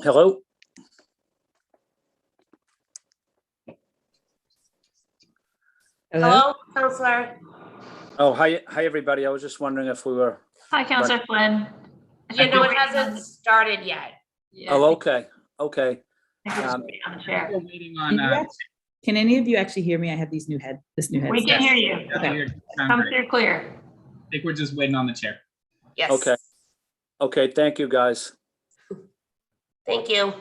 Hello? Hello, Counselor. Oh, hi, everybody. I was just wondering if we were. Hi, Counselor Flynn. You know, it hasn't started yet. Yeah, Oh, okay. Okay. I think we're just waiting on the chair. We're waiting Can, on, can any of you actually hear me? I have this new headset. We can hear you. Okay. Come through clear. I think we're just waiting on the chair. Yes. Okay. Okay, thank you, guys. Thank you.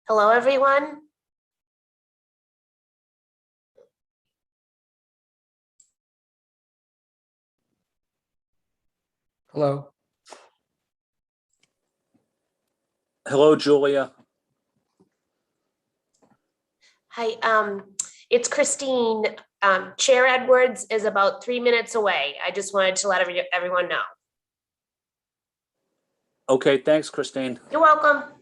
Hello, everyone. Hello. Hello, Julia. Hi, it's Christine. Chair Edwards is about 3 minutes away. I just wanted to let everyone know. Okay, thanks, Christine. You're welcome.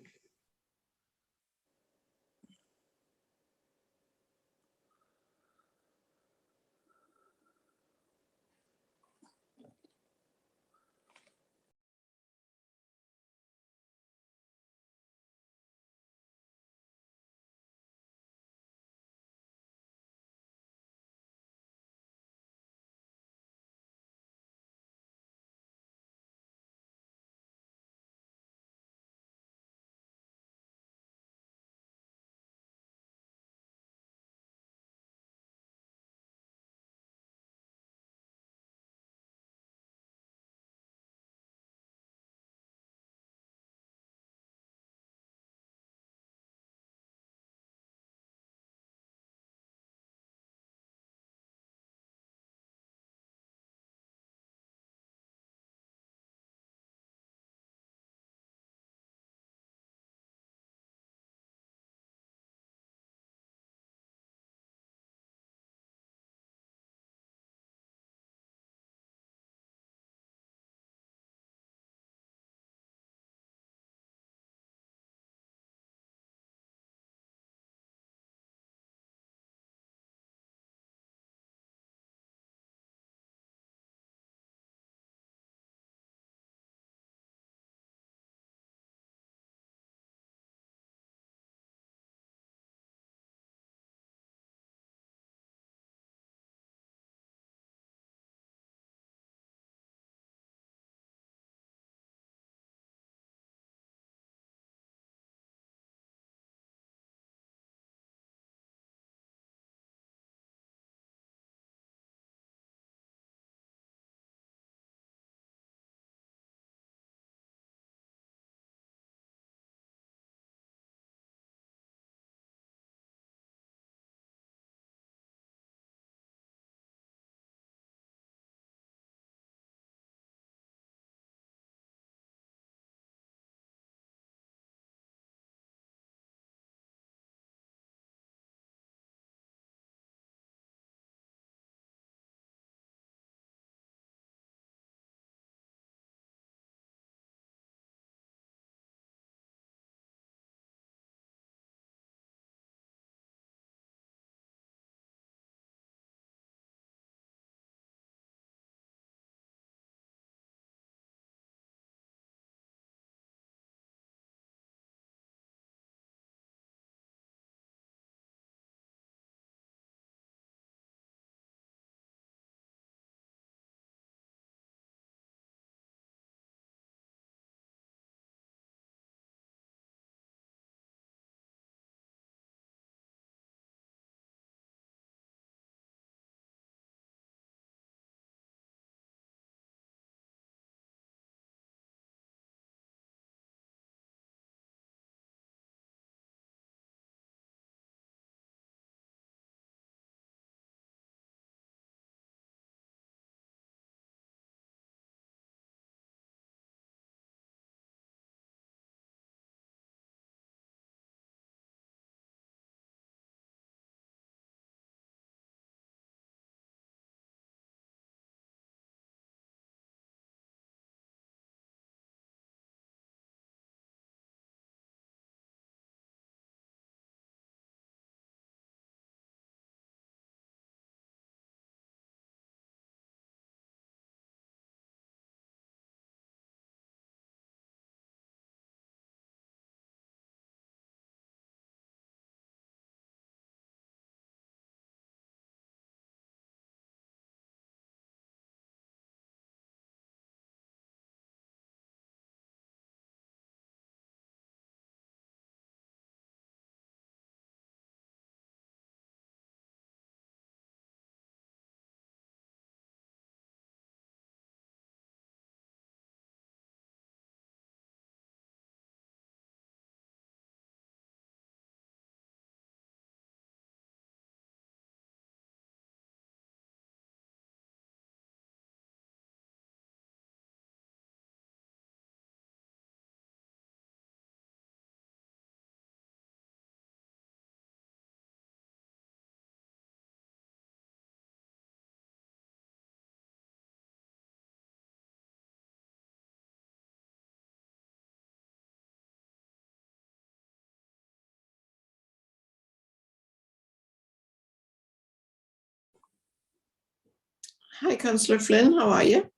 Hi, Councillor Flynn. How are you?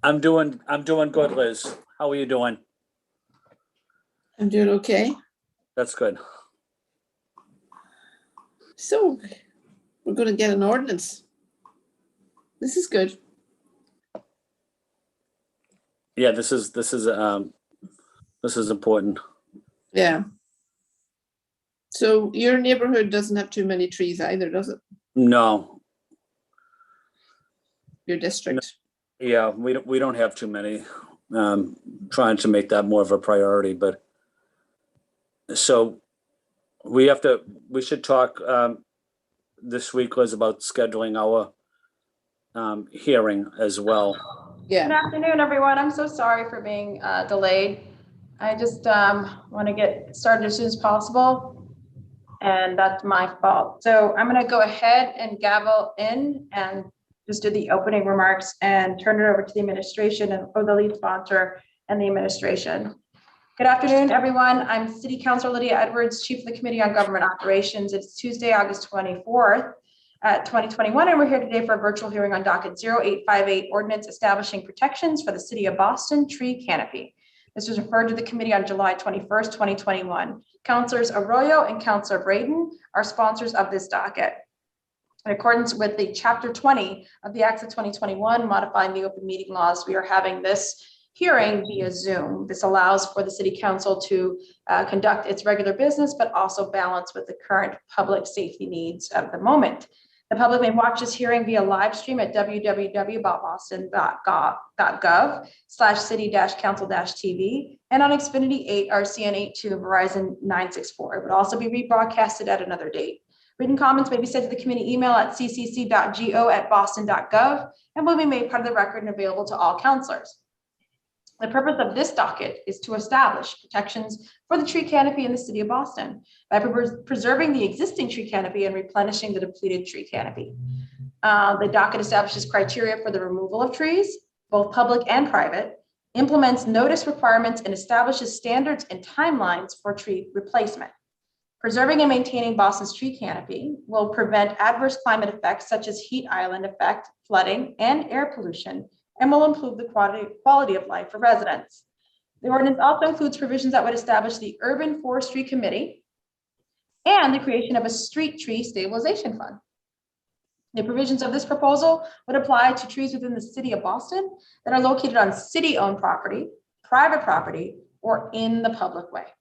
I'm doing good, Liz. How are you doing? I'm doing okay. That's good. So we're going to get an ordinance. This is good. Yeah, this is important. Yeah. So your neighborhood doesn't have too many trees either, does it? No, Your district? yeah, we don't have too many. Trying to make that more of a priority, but so we should talk this week, Liz, about scheduling our hearing as well. Good Yeah. afternoon, everyone. I'm so sorry for being delayed. I just want to get started as soon as possible, and that's my fault. So I'm going to go ahead and gavel in and just do the opening remarks and turn it over to the administration or the lead sponsor and the administration. Good afternoon, everyone. I'm City Councilor Lydia Edwards, Chief of the Committee on Government Operations. It's Tuesday, August 24th. 2021, and we're here today for a virtual hearing on Docket 0858 Ordinance Establishing Protections for the City of Boston Tree Canopy. This was referred to the committee on July 21st, 2021. Councilors Arroyo and Councilor Braden are sponsors of this docket. In accordance with the Chapter 20 of the Acts of 2021, modifying the open meeting laws, we are having this hearing via Zoom. This allows for the City Council to conduct its regular business, but also balance with the current public safety needs of the moment. The public may watch this hearing via live stream at www.boston.gov/city-council-tv and on Xfinity 8, RCN 82, Verizon 964. It would also be rebroadcasted at another date. Written comments may be sent to the committee email at ccc.go@boston.gov and will be made part of the record and available to all councilors. The purpose of this docket is to establish protections for the tree canopy in the city of Boston by preserving the existing tree canopy and replenishing the depleted tree canopy. The docket establishes criteria for the removal of trees, both public and private, implements notice requirements, and establishes standards and timelines for tree replacement. Preserving and maintaining Boston's tree canopy will prevent adverse climate effects such as heat island effect, flooding, and air pollution, and will improve the quality of life for residents. The ordinance also includes provisions that would establish the Urban Forestry Committee and the creation of a street tree stabilization fund. The provisions of this proposal would apply to trees within the city of Boston that are located on city-owned property, private property, or in the public way.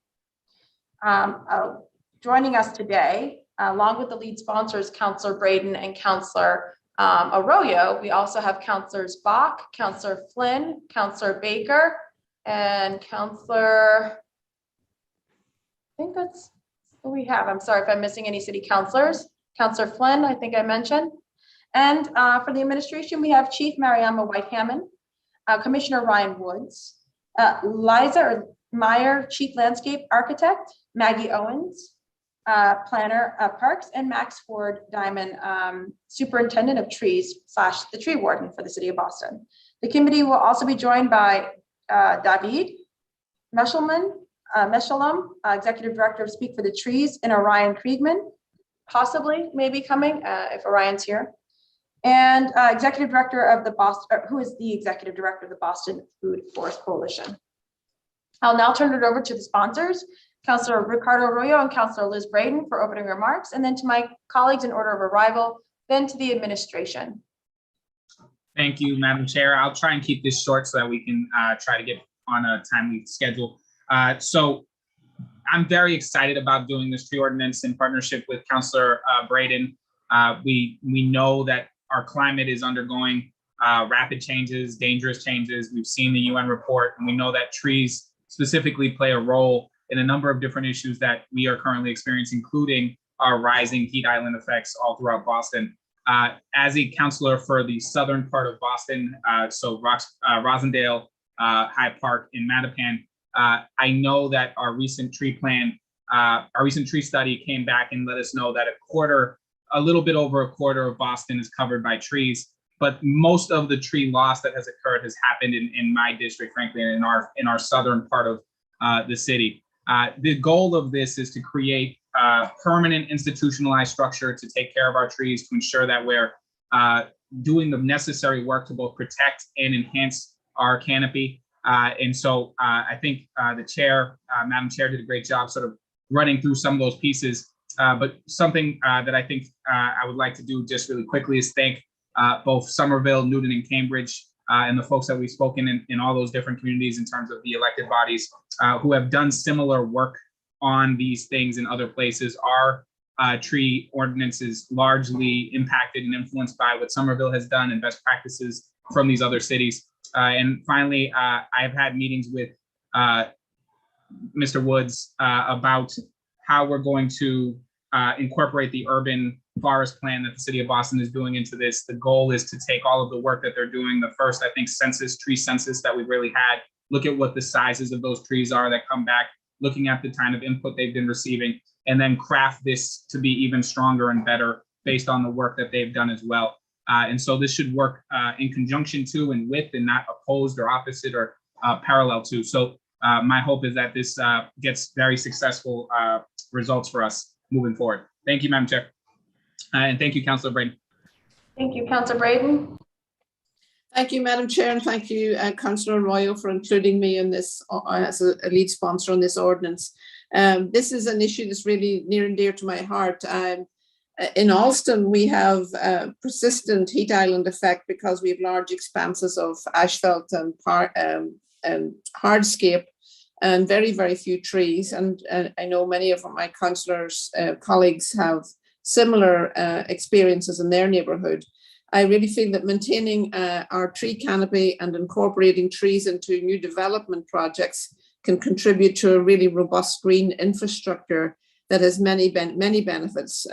Joining us today, along with the lead sponsors, Councilor Braden and Councilor Arroyo, we also have Councilors Bach, Councilor Flynn, Councilor Baker, and Councilor, I think that's what we have. I'm sorry if I'm missing any city councilors. Councilor Flynn, I think I mentioned. And for the administration, we have Chief Mariama White-Hammond, Commissioner Ryan Woods, Liza Meyer, Chief Landscape Architect, Maggie Owens, Planner of Parks, and Max Ford Diamond, Superintendent of Trees / the Tree Warden for the City of Boston. The committee will also be joined by David Meshalem, Executive Director of Speak for the Trees, and Orion Kriegman, possibly maybe coming if Orion's here, and Executive Director of the Boston, who is the Executive Director of the Boston Food Forest Coalition. I'll now turn it over to the sponsors, Councilor Ricardo Arroyo and Councilor Liz Braden, for opening remarks, and then to my colleagues in order of arrival, then to the administration. Thank you, Madam Chair. I'll try and keep this short so that we can try to get on a timely schedule. So I'm very excited about doing this tree ordinance in partnership with Councilor Braden. We know that our climate is undergoing rapid changes, dangerous changes. We've seen the UN report, and we know that trees specifically play a role in a number of different issues that we are currently experiencing, including our rising heat island effects all throughout Boston. As a councilor for the southern part of Boston, so Rosendale, Hyde Park, and Mattapan, I know that our recent tree study came back and let us know that a little bit over a quarter of Boston is covered by trees, but most of the tree loss that has occurred has happened in my district, frankly, in our southern part of the city. The goal of this is to create permanent institutionalized structure to take care of our trees, to ensure that we're doing the necessary work to both protect and enhance our canopy. And so I think the chair, Madam Chair, did a great job sort of running through some of those pieces. But something that I think I would like to do just really quickly is thank both Somerville, Newton, and Cambridge, and the folks that we've spoken in all those different communities in terms of the elected bodies who have done similar work on these things in other places. Our tree ordinance is largely impacted and influenced by what Somerville has done and best practices from these other cities. And finally, I've had meetings with Mr. Woods about how we're going to incorporate the urban forest plan that the city of Boston is doing into this. The goal is to take all of the work that they're doing, the first, I think, tree census that we've really had, look at what the sizes of those trees are that come back, looking at the kind of input they've been receiving, and then craft this to be even stronger and better based on the work that they've done as well. And so this should work in conjunction to and with, and not opposed or opposite or parallel to. So my hope is that this gets very successful results for us moving forward. Thank you, Madam Chair. And thank you, Councilor Braden. Thank you, Councilor Braden. Thank you, Madam Chair, and thank you, Councillor Arroyo, for including me in this as a lead sponsor on this ordinance. This is an issue that's really near and dear to my heart. In Alston, we have persistent heat island effect because we have large expanses of asphalt and hardscape and very, very few trees. And I know many of my councillors' colleagues have similar experiences in their neighbourhood. I really feel that maintaining our tree canopy and incorporating trees into new development projects can contribute to a really robust green infrastructure that has many benefits.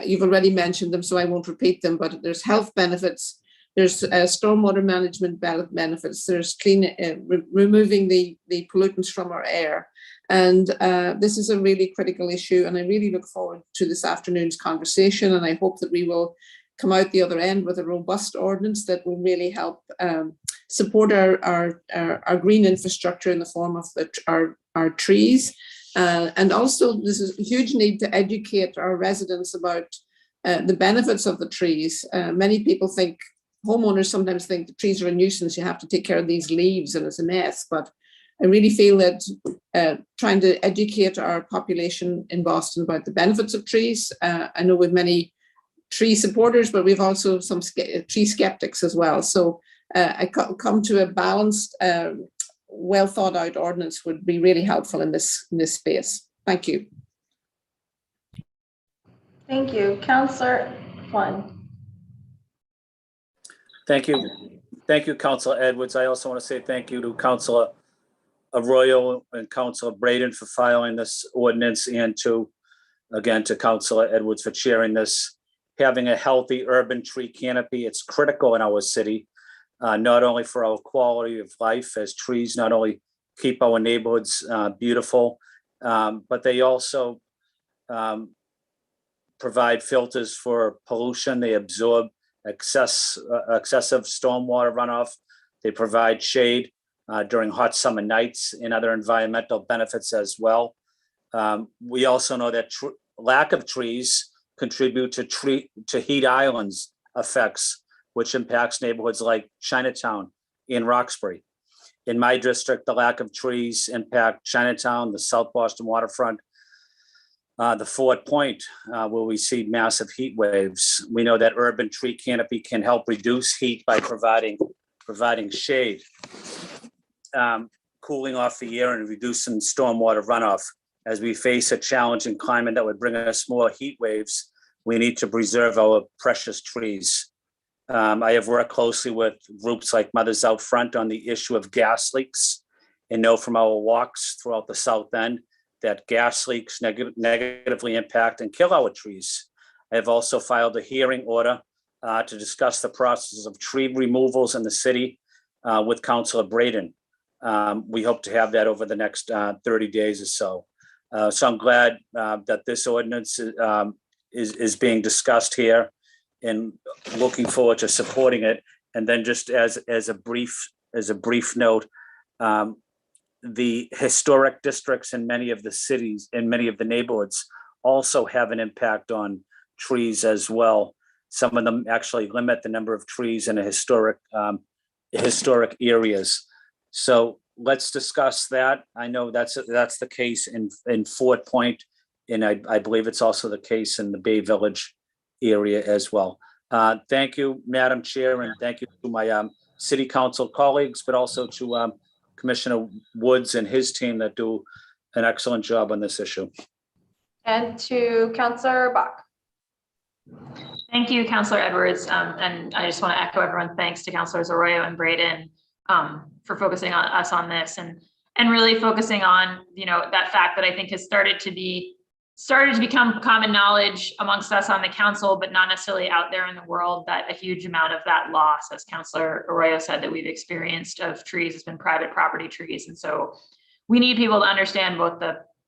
You've already mentioned them, so I won't repeat them, but there's health benefits, there's stormwater management benefits, there's removing the pollutants from our air. And this is a really critical issue, and I really look forward to this afternoon's conversation, and I hope that we will come out the other end with a robust ordinance that will really help support our green infrastructure in the form of our trees. And also, there's a huge need to educate our residents about the benefits of the trees. Many people think, homeowners sometimes think the trees are a nuisance, you have to take care of these leaves and it's a mess. But I really feel that trying to educate our population in Boston about the benefits of trees. I know we have many tree supporters, but we've also some tree skeptics as well. So I come to a balanced, well thought out ordinance would be really helpful in this space. Thank you. Thank you, Councillor Flynn. Thank you. Thank you, Councillor Edwards. I also want to say thank you to Councillor Arroyo and Councillor Braden for filing this ordinance, and again to Councillor Edwards for chairing this. Having a healthy urban tree canopy, it's critical in our city, not only for our quality of life, as trees not only keep our neighborhoods beautiful, but they also provide filters for pollution. They absorb excessive stormwater runoff. They provide shade during hot summer nights and other environmental benefits as well. We also know that lack of trees contribute to heat islands effects, which impacts neighborhoods like Chinatown and Roxbury. In my district, the lack of trees impact Chinatown, the South Boston waterfront, the Fort Point, where we see massive heat waves. We know that urban tree canopy can help reduce heat by providing shade, cooling off the air and reducing stormwater runoff. As we face a challenging climate that would bring us more heat waves, we need to preserve our precious trees. I have worked closely with groups like Mothers Out Front on the issue of gas leaks, and know from our walks throughout the South End that gas leaks negatively impact and kill our trees. I have also filed a hearing order to discuss the process of tree removals in the city with Councilor Braden. We hope to have that over the next 30 days or so. So I'm glad that this ordinance is being discussed here, and looking forward to supporting it. And then just as a brief note, the historic districts in many of the cities and many of the neighborhoods also have an impact on trees as well. Some of them actually limit the number of trees in a historic areas. So let's discuss that. I know that's the case in Fort Point, and I believe it's also the case in the Bay Village area as well. Thank you, Madam Chair, and thank you to my city council colleagues, but also to Commissioner Woods and his team that do an excellent job on this issue. And to Councillor Bach. Thank you, Councillor Edwards. And I just want to echo everyone's thanks to Councillors Arroyo and Braden for focusing on us on this and really focusing on, you know, that fact that I think has started to become common knowledge amongst us on the council, but not necessarily out there in the world, that a huge amount of that loss, as Councillor Arroyo said, that we've experienced of trees has been private property trees. And so we need people to understand both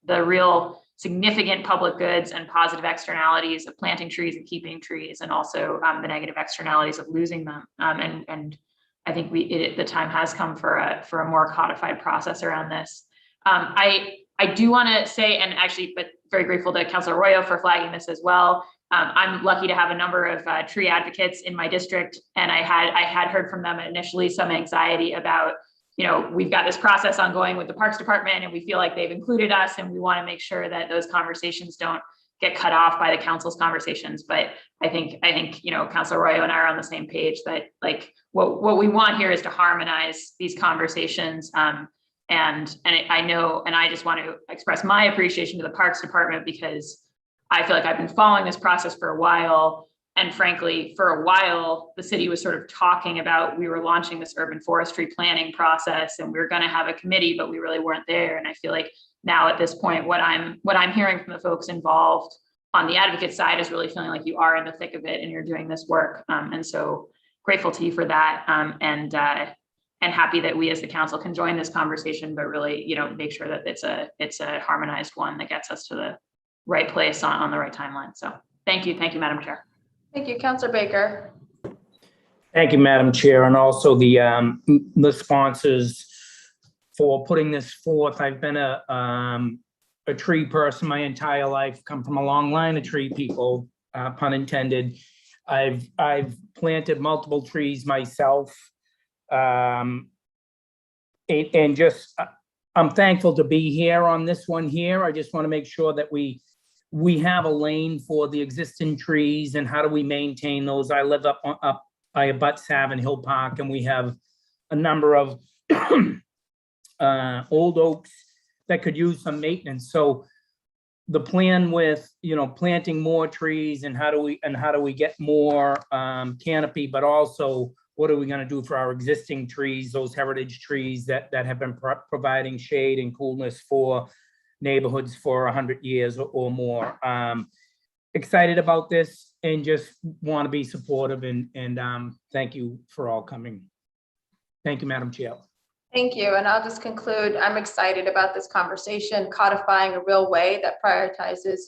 the real significant public goods and positive externalities of planting trees and keeping trees, and also the negative externalities of losing them. And I think the time has come for a more codified process around this. I do want to say, and actually, but very grateful to Councillor Arroyo for flagging this as well. I'm lucky to have a number of tree advocates in my district, and I had heard from them initially some anxiety about, you know, we've got this process ongoing with the Parks Department, and we feel like they've included us, and we want to make sure that those conversations don't get cut off by the council's conversations. But I think you know, Councillor Arroyo and I are on the same page that, like, what we want here is to harmonize these conversations. And I know, and I just want to express my appreciation to the Parks Department, because I feel like I've been following this process for a while. And frankly, for a while, the city was sort of talking about, we were launching this urban forestry planning process and we were going to have a committee, but we really weren't there. And I feel like now at this point, what I'm hearing from the folks involved on the advocate side is really feeling like you are in the thick of it and you're doing this work. And so grateful to you for that. And happy that we as the council can join this conversation, but really, you know, make sure that it's a harmonized one that gets us to the right place on the right timeline. So thank you, Madam Chair. Thank you, Councillor Baker. Thank you, Madam Chair, and also the sponsors for putting this forth. I've been a tree person my entire life, come from a long line of tree people, pun intended. I've planted multiple trees myself. And just, I'm thankful to be here on this one here. I just want to make sure that we have a lane for the existing trees and how do we maintain those. I live up by abut Savin Hill Park, and we have a number of old oaks that could use some maintenance. So the plan with, you know, planting more trees and how do we get more canopy, but also what are we going to do for our existing trees, those heritage trees that have been providing shade and coolness for neighborhoods for 100 years or more. Excited about this and just want to be supportive and thank you for all coming. Thank you, Madam Chair. Thank you. And I'll just conclude. I'm excited about this conversation, codifying a real way that prioritizes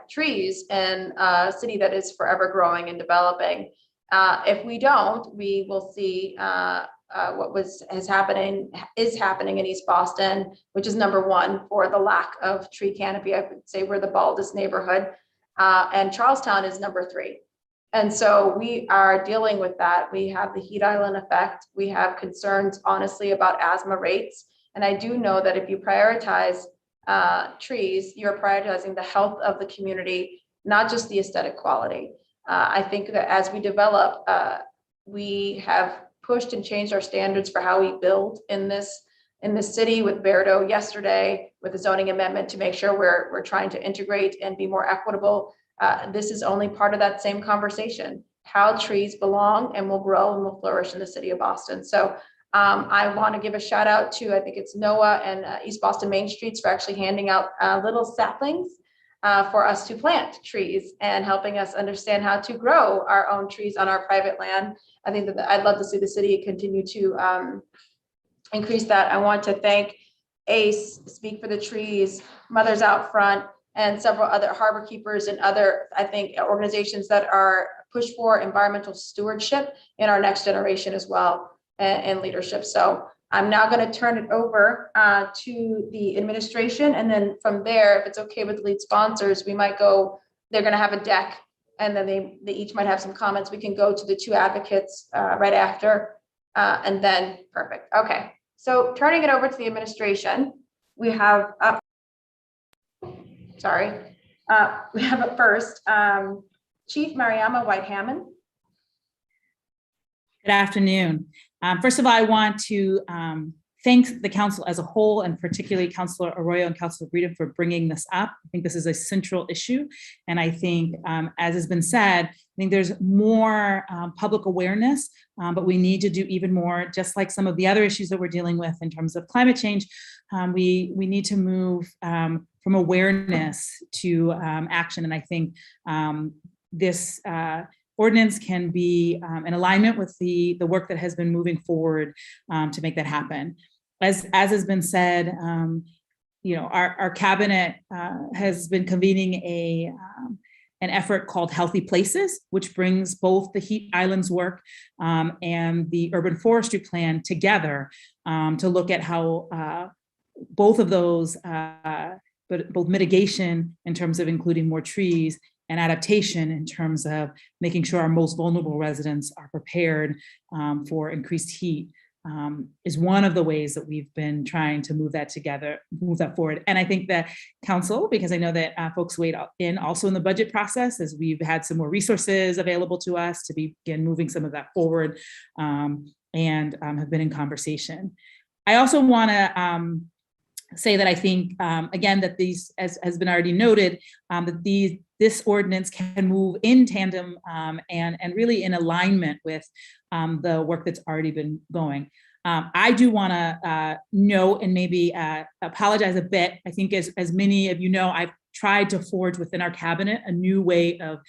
trees in a city that is forever growing and developing. If we don't, we will see what is happening in East Boston, which is #1 for the lack of tree canopy. I would say we're the baldest neighborhood, and Charlestown is #3. And so we are dealing with that. We have the heat island effect. We have concerns, honestly, about asthma rates. And I do know that if you prioritize trees, you're prioritizing the health of the community, not just the aesthetic quality. I think that as we develop, we have pushed and changed our standards for how we build in this city with Berto yesterday, with the zoning amendment to make sure we're trying to integrate and be more equitable. This is only part of that same conversation, how trees belong and will grow and will flourish in the city of Boston. So I want to give a shout out to, I think it's Noah and East Boston Main Streets for actually handing out little saplings for us to plant trees and helping us understand how to grow our own trees on our private land. I think that I'd love to see the city continue to increase that. I want to thank ACE, Speak for the Trees, Mothers Out Front, and several other harbor keepers and other, I think, organizations that are push for environmental stewardship in our next generation as well and leadership. So I'm now going to turn it over to the administration. And then from there, if it's okay with the lead sponsors, we might go, they're going to have a deck, and then they each might have some comments. We can go to the two advocates right after, and then perfect. Okay. So turning it over to the administration, we have up, we have up first, Chief Mariama White-Hammond. Good afternoon. First of all, I want to thank the council as a whole, and particularly Councilor Arroyo and Councilor Breeden for bringing this up. I think this is a central issue. And I think, as has been said, I think there's more public awareness, but we need to do even more, just like some of the other issues that we're dealing with in terms of climate change. We need to move from awareness to action. And I think this ordinance can be in alignment with the work that has been moving forward to make that happen. As has been said, our cabinet has been convening an effort called Healthy Places, which brings both the Heat Islands work and the urban forestry plan together to look at how both of those, but both mitigation in terms of including more trees and adaptation in terms of making sure our most vulnerable residents are prepared for increased heat is one of the ways that we've been trying to move that forward. And I think that council, because I know that folks weighed in also in the budget process, as we've had some more resources available to us to begin moving some of that forward, and have been in conversation. I also want to say that I think, again, that these, as has been already noted, that this ordinance can move in tandem and really in alignment with the work that's already been going. I do want to note and maybe apologize a bit. I think as many of you know, I've tried to forge within our cabinet a new way of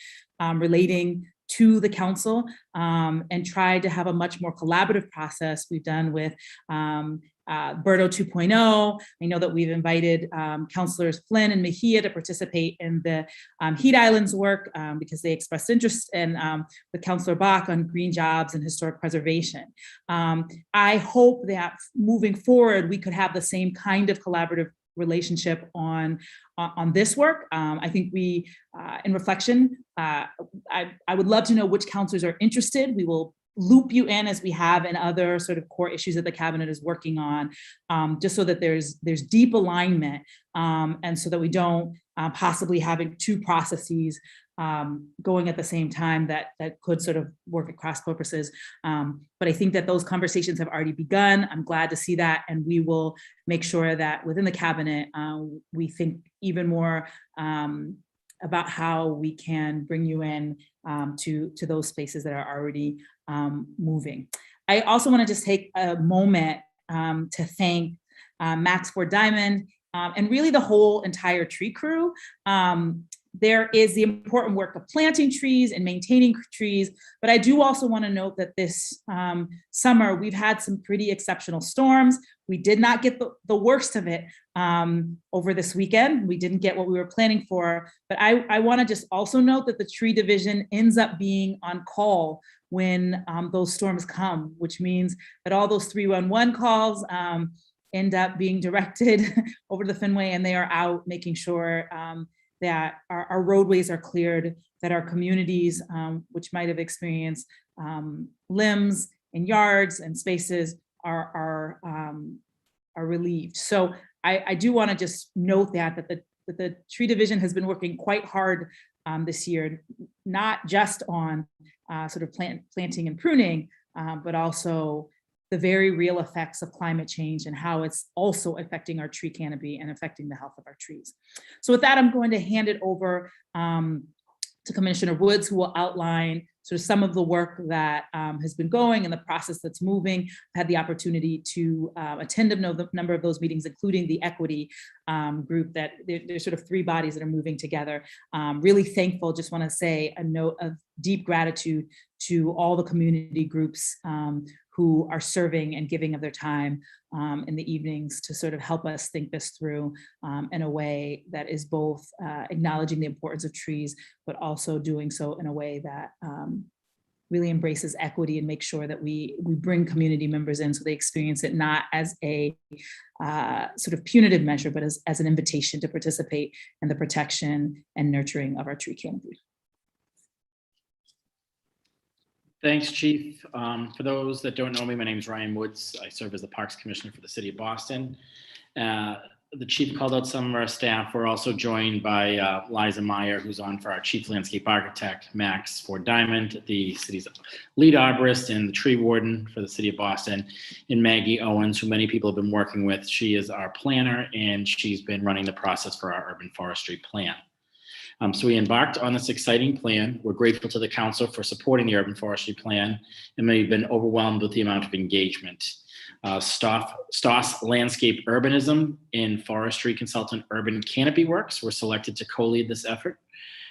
relating to the council and tried to have a much more collaborative process. We've done with Berto 2.0. I know that we've invited councilors Flynn and Mejia to participate in the Heat Islands work because they expressed interest, and with Councilor Bach on green jobs and historic preservation. I hope that moving forward, we could have the same kind of collaborative relationship on this work. I think we, in reflection, I would love to know which councilors are interested. We will loop you in as we have in other sort of core issues that the cabinet is working on, just so that there's deep alignment, and so that we don't possibly having two processes going at the same time that could sort of work at cross purposes. But I think that those conversations have already begun. I'm glad to see that, and we will make sure that within the cabinet, we think even more about how we can bring you in to those spaces that are already moving. I also want to just take a moment to thank Max Ford Diamond and really the whole entire tree crew. There is the important work of planting trees and maintaining trees, but I do also want to note that this summer we've had some pretty exceptional storms. We did not get the worst of it over this weekend. We didn't get what we were planning for, but I want to just also note that the tree division ends up being on call when those storms come, which means that all those 311 calls end up being directed over to the Fenway, and they are out making sure that our roadways are cleared, that our communities, which might have experienced limbs and yards and spaces, are relieved. So I do want to just note that the tree division has been working quite hard this year, not just on sort of planting and pruning, but also the very real effects of climate change and how it's also affecting our tree canopy and affecting the health of our trees. So with that, I'm going to hand it over to Commissioner Woods, who will outline sort of some of the work that has been going and the process that's moving. I've had the opportunity to attend a number of those meetings, including the equity group, that there's sort of three bodies that are moving together. Really thankful, just want to say a note of deep gratitude to all the community groups who are serving and giving of their time in the evenings to sort of help us think this through in a way that is both acknowledging the importance of trees, but also doing so in a way that really embraces equity and makes sure that we bring community members in so they experience it not as a sort of punitive measure, but as an invitation to participate in the protection and nurturing of our tree canopy. Thanks, Chief. For those that don't know me, my name is Ryan Woods. I serve as the Parks Commissioner for the City of Boston. The Chief called out some of our staff. We're also joined by Liza Meyer, who's on for our Chief Landscape Architect, Max Ford Diamond, the city's lead arborist and the tree warden for the City of Boston, and Maggie Owens, who many people have been working with. She is our planner, and she's been running the process for our urban forestry plan. So we embarked on this exciting plan. We're grateful to the council for supporting the urban forestry plan, and we've been overwhelmed with the amount of engagement. Stoss Landscape Urbanism and forestry consultant Urban Canopy Works were selected to co-lead this effort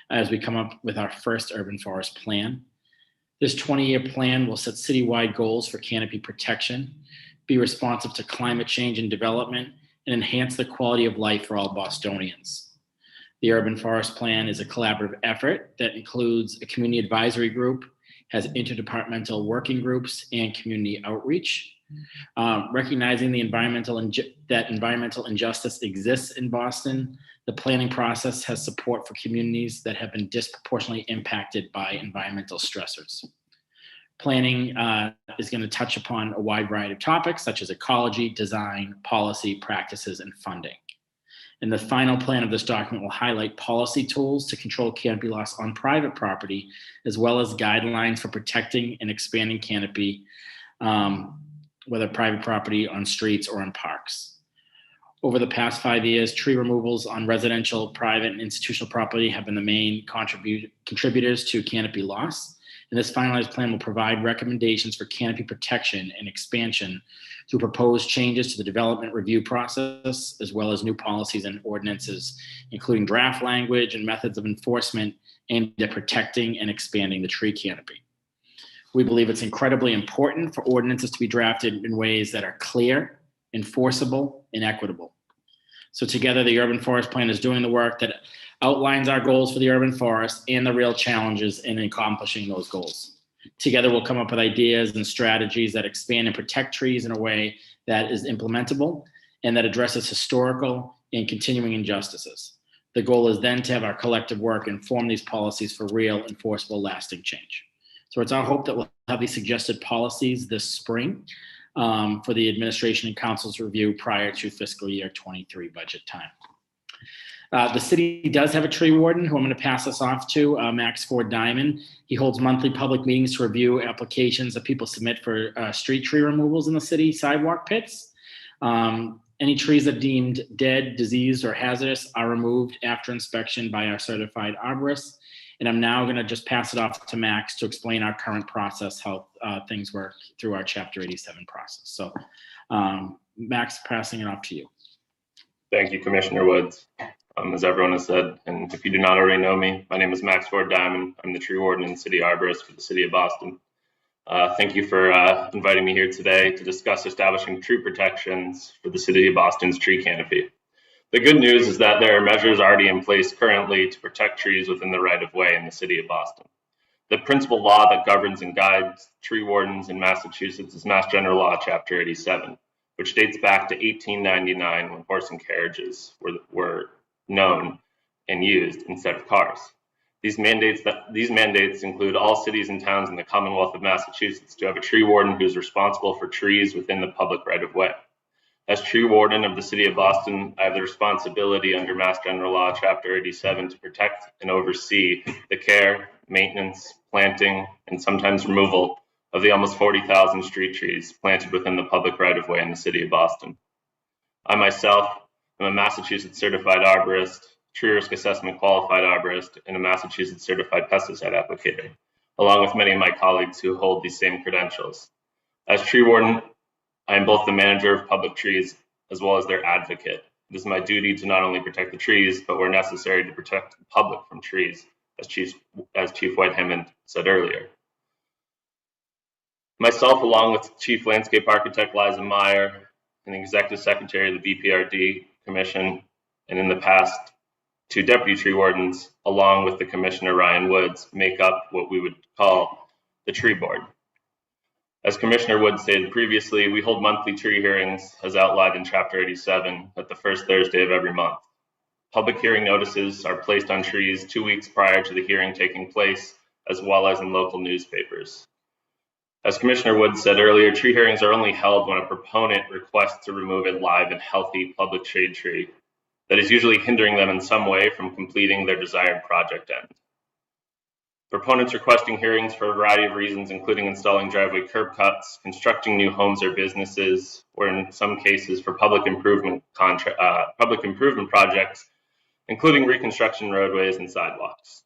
as we come up with our first urban forest plan. This 20-year plan will set citywide goals for canopy protection, be responsive to climate change and development, and enhance the quality of life for all Bostonians. The Urban Forest Plan is a collaborative effort that includes a community advisory group, has interdepartmental working groups, and community outreach. Recognizing the environmental injustice exists in Boston, the planning process has support for communities that have been disproportionately impacted by environmental stressors. Planning is going to touch upon a wide variety of topics such as ecology, design, policy, practices, and funding. And the final plan of this document will highlight policy tools to control canopy loss on private property, as well as guidelines for protecting and expanding canopy, whether private property, on streets, or in parks. Over the past 5 years, tree removals on residential, private, and institutional property have been the main contributors to canopy loss. And this finalized plan will provide recommendations for canopy protection and expansion through proposed changes to the development review process, as well as new policies and ordinances, including draft language and methods of enforcement aimed at protecting and expanding the tree canopy. We believe it's incredibly important for ordinances to be drafted in ways that are clear, enforceable, and equitable. So together, the Urban Forest Plan is doing the work that outlines our goals for the urban forest and the real challenges in accomplishing those goals. Together, we'll come up with ideas and strategies that expand and protect trees in a way that is implementable and that addresses historical and continuing injustices. The goal is then to have our collective work inform these policies for real, enforceable, lasting change. So it's our hope that we'll have these suggested policies this spring for the administration and council's review prior to fiscal year 23 budget time. The city does have a tree warden who I'm going to pass this off to, Max Ford Diamond. He holds monthly public meetings to review applications that people submit for street tree removals in the city sidewalk pits. Any trees that deemed dead, diseased, or hazardous are removed after inspection by our certified arborists. And I'm now going to just pass it off to Max to explain our current process, how things work through our Chapter 87 process. So Max, passing it off to you. Thank you, Commissioner Woods. As everyone has said, and if you do not already know me, my name is Max Ford Diamond. I'm the tree warden and city arborist for the City of Boston. Thank you for inviting me here today to discuss establishing tree protections for the City of Boston's tree canopy. The good news is that there are measures already in place currently to protect trees within the right-of-way in the City of Boston. The principal law that governs and guides tree wardens in Massachusetts is Mass General Law, Chapter 87, which dates back to 1899 when horse and carriages were known and used instead of cars. These mandates include all cities and towns in the Commonwealth of Massachusetts to have a tree warden who is responsible for trees within the public right-of-way. As tree warden of the City of Boston, I have the responsibility under Mass General Law, Chapter 87, to protect and oversee the care, maintenance, planting, and sometimes removal of the almost 40,000 street trees planted within the public right-of-way in the City of Boston. I myself am a Massachusetts certified arborist, tree risk assessment qualified arborist, and a Massachusetts certified pesticide applicator, along with many of my colleagues who hold these same credentials. As tree warden, I am both the manager of public trees as well as their advocate. It is my duty to not only protect the trees, but where necessary to protect the public from trees, as Chief White-Hammond said earlier. Myself, along with Chief Landscape Architect Liza Meyer and the Executive Secretary of the BPRD Commission, and in the past, 2 deputy tree wardens, along with the Commissioner Ryan Woods, make up what we would call the tree board. As Commissioner Wood stated previously, we hold monthly tree hearings as outlined in Chapter 87 at the first Thursday of every month. Public hearing notices are placed on trees 2 weeks prior to the hearing taking place, as well as in local newspapers. As Commissioner Wood said earlier, tree hearings are only held when a proponent requests to remove a live and healthy public shade tree that is usually hindering them in some way from completing their desired project end. Proponents requesting hearings for a variety of reasons, including installing driveway curb cuts, constructing new homes or businesses, or in some cases for public improvement projects, including reconstruction roadways and sidewalks.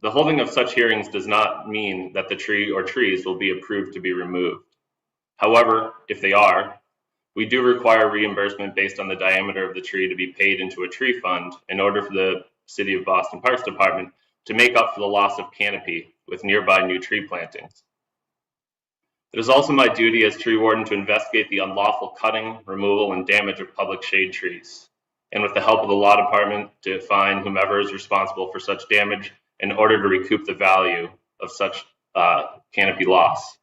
The holding of such hearings does not mean that the tree or trees will be approved to be removed. However, if they are, we do require reimbursement based on the diameter of the tree to be paid into a tree fund in order for the City of Boston Parks Department to make up for the loss of canopy with nearby new tree plantings. It is also my duty as tree warden to investigate the unlawful cutting, removal, and damage of public shade trees, and with the help of the law department, to find whomever is responsible for such damage in order to recoup the value of such canopy loss.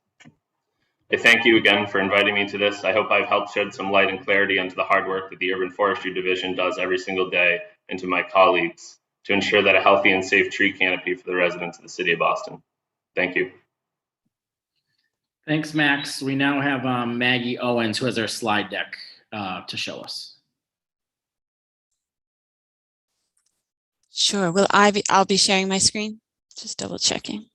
I thank you again for inviting me to this. I hope I've helped shed some light and clarity onto the hard work that the Urban Forestry Division does every single day, and to my colleagues to ensure that a healthy and safe tree canopy for the residents of the City of Boston. Thank you. Thanks, Max. We now have Maggie Owens, who has our slide deck to show us. Sure. I'll be sharing my screen. Just double checking.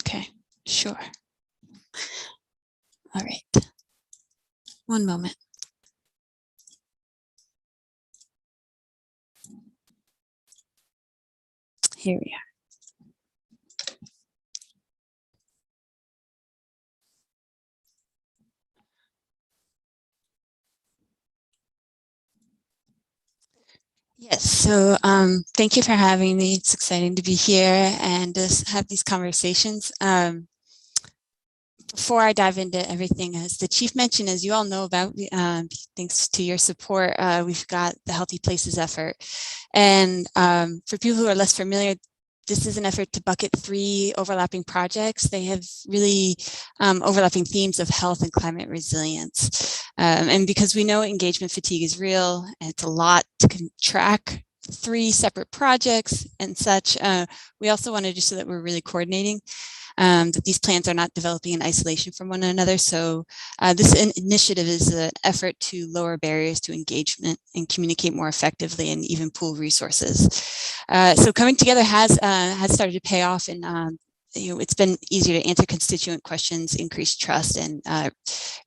Okay, sure. All right. One moment. Here we are. Yes, so thank you for having me. It's exciting to be here and to have these conversations. Before I dive into everything, as the chief mentioned, as you all know about, thanks to your support, we've got the Healthy Places effort. And for people who are less familiar, this is an effort to bucket 3 overlapping projects. They have really overlapping themes of health and climate resilience. And because we know engagement fatigue is real, and it's a lot to track 3 separate projects and such, we also want to do so that we're really coordinating, that these plans are not developing in isolation from one another. So this initiative is an effort to lower barriers to engagement and communicate more effectively and even pool resources. So coming together has started to pay off, and it's been easier to answer constituent questions, increase trust, and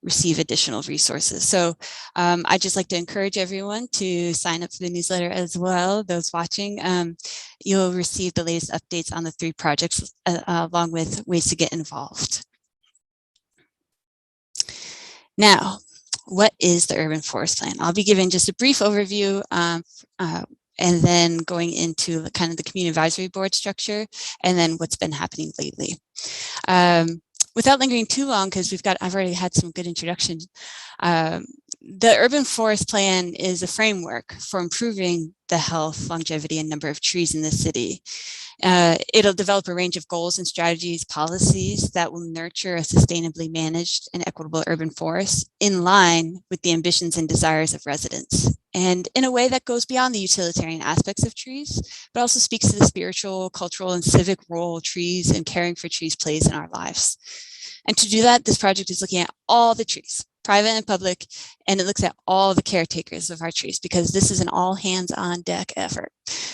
receive additional resources. So I'd just like to encourage everyone to sign up for the newsletter as well. Those watching, you'll receive the latest updates on the 3 projects along with ways to get involved. Now, what is the Urban Forest Plan? I'll be giving just a brief overview and then going into kind of the community advisory board structure, and then what's been happening lately. Without lingering too long, because I've already had some good introduction. The Urban Forest Plan is a framework for improving the health, longevity, and number of trees in the city. It'll develop a range of goals and strategies, policies that will nurture a sustainably managed and equitable urban forest in line with the ambitions and desires of residents, and in a way that goes beyond the utilitarian aspects of trees, but also speaks to the spiritual, cultural, and civic role trees and caring for trees plays in our lives. And to do that, this project is looking at all the trees, private and public, and it looks at all the caretakers of our trees, because this is an all hands on deck effort.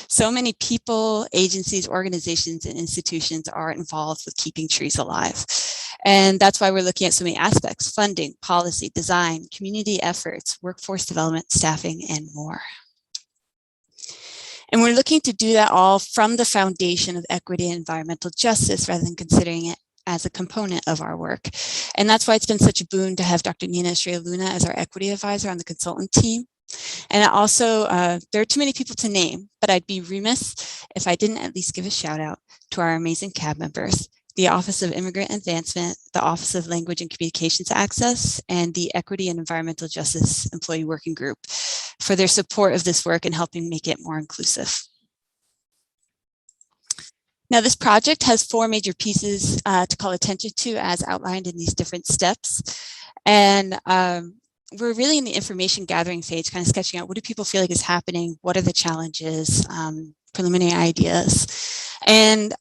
So many people, agencies, organizations, and institutions are involved with keeping trees alive. And that's why we're looking at so many aspects: funding, policy, design, community efforts, workforce development, staffing, and more. And we're looking to do that all from the foundation of equity and environmental justice, rather than considering it as a component of our work. And that's why it's been such a boon to have Dr. Nina Estrella Luna as our equity advisor on the consultant team. And also, there are too many people to name, but I'd be remiss if I didn't at least give a shout out to our amazing CAB members, the Office of Immigrant Advancement, the Office of Language and Communications Access, and the Equity and Environmental Justice Employee Working Group for their support of this work and helping make it more inclusive. Now, this project has 4 major pieces to call attention to as outlined in these different steps. And we're really in the information gathering phase, kind of sketching out what do people feel like is happening, what are the challenges, preliminary ideas. And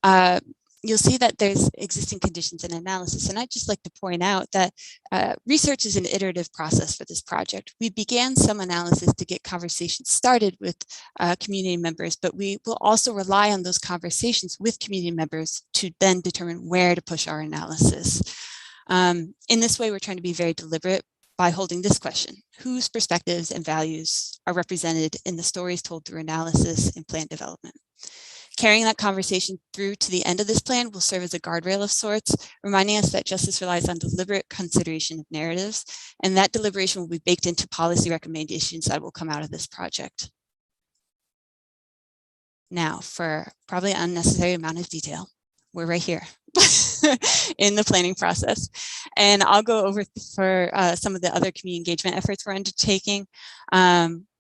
you'll see that there's existing conditions and analysis. And I'd just like to point out that research is an iterative process for this project. We began some analysis to get conversations started with community members, but we will also rely on those conversations with community members to then determine where to push our analysis. In this way, we're trying to be very deliberate by holding this question: whose perspectives and values are represented in the stories told through analysis and plan development? Carrying that conversation through to the end of this plan will serve as a guardrail of sorts, reminding us that justice relies on deliberate consideration of narratives, and that deliberation will be baked into policy recommendations that will come out of this project. Now, for probably an unnecessary amount of detail, we're right here in the planning process. And I'll go over for some of the other community engagement efforts we're undertaking.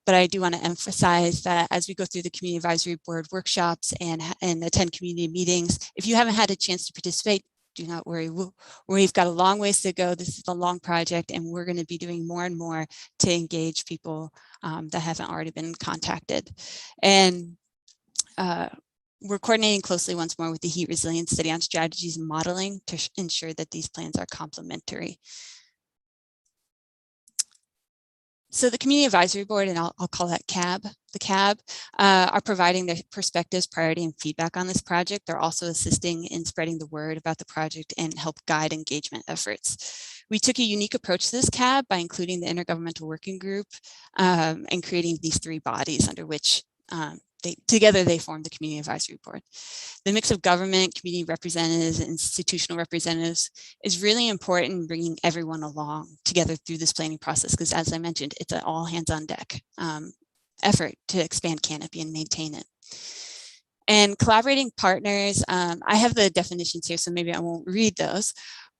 But I do want to emphasize that as we go through the Community Advisory Board workshops and attend community meetings, if you haven't had a chance to participate, do not worry. We've got a long ways to go. This is a long project, and we're going to be doing more and more to engage people that haven't already been contacted. And we're coordinating closely once more with the Heat Resilience Study on strategies and modeling to ensure that these plans are complementary. So the Community Advisory Board, and I'll call that CAB, the CAB, are providing their perspectives, priority, and feedback on this project. They're also assisting in spreading the word about the project and help guide engagement efforts. We took a unique approach to this CAB by including the Intergovernmental Working Group and creating these 3 bodies under which together they form the Community Advisory Board. The mix of government, community representatives, and institutional representatives is really important in bringing everyone along together through this planning process, because as I mentioned, it's an all hands on deck effort to expand Canopy and maintain it. And collaborating partners, I have the definitions here, so maybe I won't read those,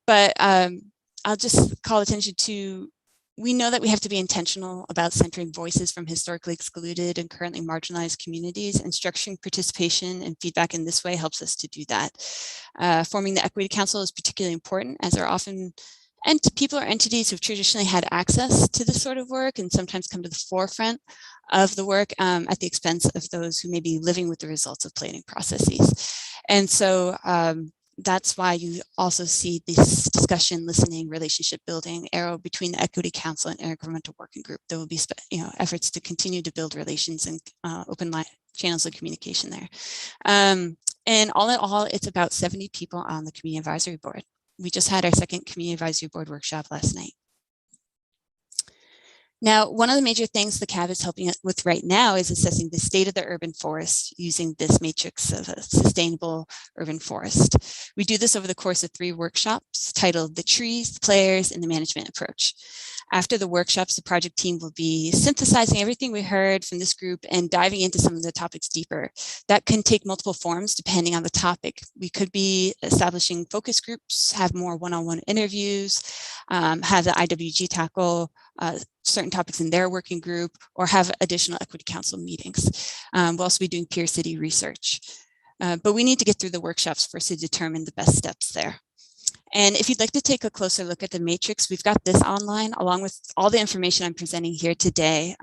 but I'll just call attention to, we know that we have to be intentional about centering voices from historically excluded and currently marginalized communities, and structuring participation and feedback in this way helps us to do that. Forming the Equity Council is particularly important, as there are often people or entities who've traditionally had access to this sort of work and sometimes come to the forefront of the work at the expense of those who may be living with the results of planning processes. And so that's why you also see this discussion, listening, relationship building arrow between the Equity Council and Intergovernmental Working Group. There will be efforts to continue to build relations and open channels of communication there. And all in all, it's about 70 people on the Community Advisory Board. We just had our second Community Advisory Board workshop last night. Now, one of the major things the CAB is helping us with right now is assessing the state of the urban forest using this matrix of a sustainable urban forest. We do this over the course of 3 workshops titled The Trees, the Players, and the Management Approach. After the workshops, the project team will be synthesizing everything we heard from this group and diving into some of the topics deeper. That can take multiple forms depending on the topic. We could be establishing focus groups, have more one-on-one interviews, have the IWG tackle certain topics in their working group, or have additional Equity Council meetings. We'll also be doing peer city research. But we need to get through the workshops first to determine the best steps there. And if you'd like to take a closer look at the matrix, we've got this online along with all the information I'm presenting here today.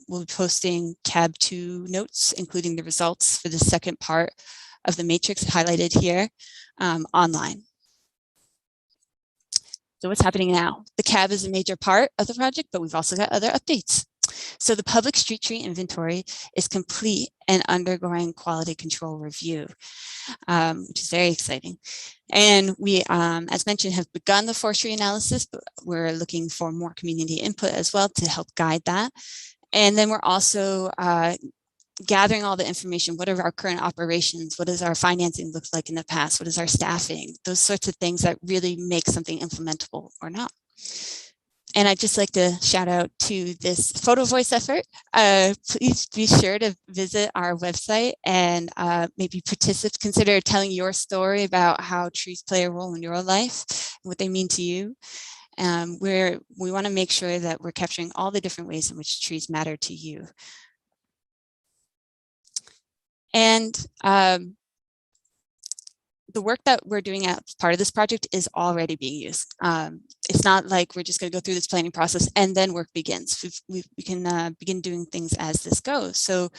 We'll be posting CAB 2 notes, including the results for the second part of the matrix highlighted here online. So what's happening now? The CAB is a major part of the project, but we've also got other updates. So the public street tree inventory is complete and undergoing quality control review, which is very exciting. And we, as mentioned, have begun the forestry analysis, but we're looking for more community input as well to help guide that. And then we're also gathering all the information. What are our current operations? What does our financing look like in the past? What is our staffing? Those sorts of things that really make something implementable or not. And I'd just like to shout out to this photo voice effort. Please be sure to visit our website and maybe consider telling your story about how trees play a role in your life, and what they mean to you. We want to make sure that we're capturing all the different ways in which trees matter to you. And the work that we're doing as part of this project is already being used. It's not like we're just going to go through this planning process and then work begins. We can begin doing things as this goes. So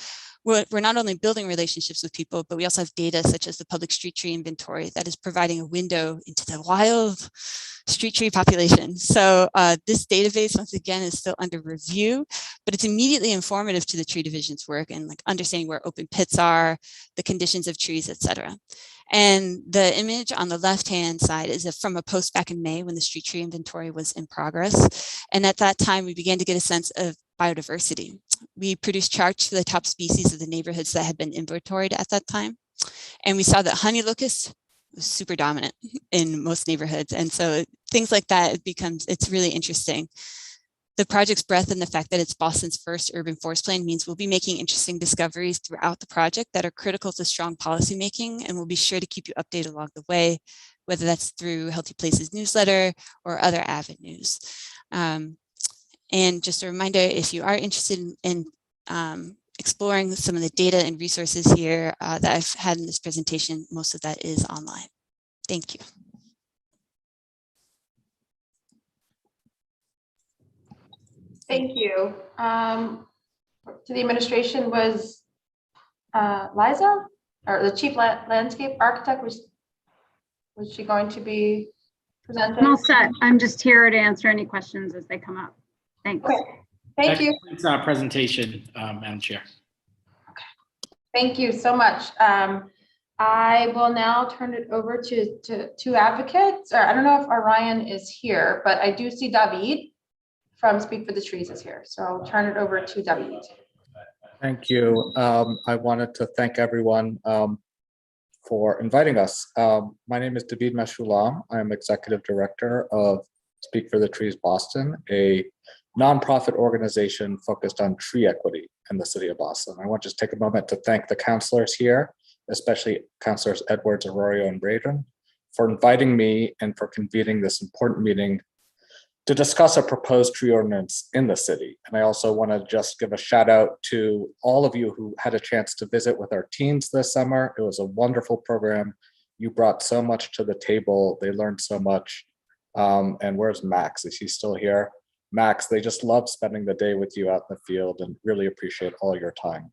we're not only building relationships with people, but we also have data such as the public street tree inventory that is providing a window into the wild street tree population. So this database, once again, is still under review, but it's immediately informative to the tree division's work and like understanding where open pits are, the conditions of trees, etc. And the image on the left-hand side is from a post back in May when the street tree inventory was in progress. And at that time, we began to get a sense of biodiversity. We produced charts for the top species of the neighborhoods that had been inventoried at that time. And we saw that honey locust was super dominant in most neighborhoods. And so things like that, it's really interesting. The project's breadth and the fact that it's Boston's first urban forest plan means we'll be making interesting discoveries throughout the project that are critical to strong policymaking, and we'll be sure to keep you updated along the way, whether that's through Healthy Places newsletter or other avenues. And just a reminder, if you are interested in exploring some of the data and resources here that I've had in this presentation, most of that is online. Thank you. Thank you. To the administration was Liza, or the chief landscape architect, was she going to be presenting? I'm all set. I'm just here to answer any questions as they come up. Thanks. Okay. Thank you. It's our presentation, Madam Chair. Thank you so much. I will now turn it over to two advocates. Or I don't know if Orion is here, but I do see David from Speak for the Trees is here. So I'll turn it over to David. Thank you. I wanted to thank everyone for inviting us. My name is David Meshulam. I'm Executive Director of Speak for the Trees Boston, a nonprofit organization focused on tree equity in the city of Boston. I want to just take a moment to thank the counselors here, especially Councilors Edwards, Arroyo, and Braden, for inviting me and for convening this important meeting to discuss a proposed tree ordinance in the city. And I also want to just give a shout out to all of you who had a chance to visit with our teams this summer. It was a wonderful program. You brought so much to the table. They learned so much. And where's Max? Is he still here? Max, they just love spending the day with you out in the field and really appreciate all your time.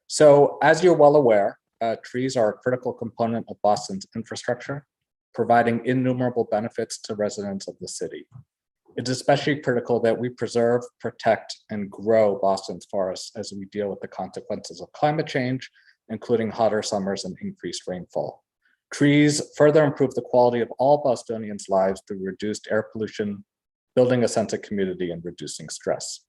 So as you're well aware, trees are a critical component of Boston's infrastructure, providing innumerable benefits to residents of the city. It's especially critical that we preserve, protect, and grow Boston's forests as we deal with the consequences of climate change, including hotter summers and increased rainfall. Trees further improve the quality of all Bostonians' lives through reduced air pollution, building a sense of community, and reducing stress.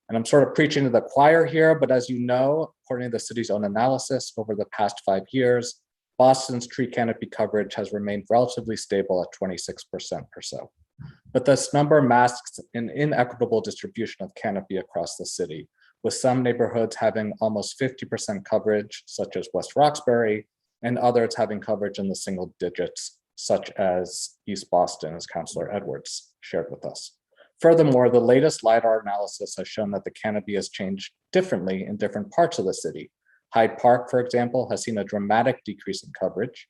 And I'm sort of preaching to the choir here, but as you know, according to the city's own analysis, over the past 5 years, Boston's tree canopy coverage has remained relatively stable at 26% or so. But this number masks an inequitable distribution of canopy across the city, with some neighborhoods having almost 50% coverage, such as West Roxbury, and others having coverage in the single digits, such as East Boston, as Councilor Edwards shared with us. Furthermore, the latest LiDAR analysis has shown that the canopy has changed differently in different parts of the city. Hyde Park, for example, has seen a dramatic decrease in coverage,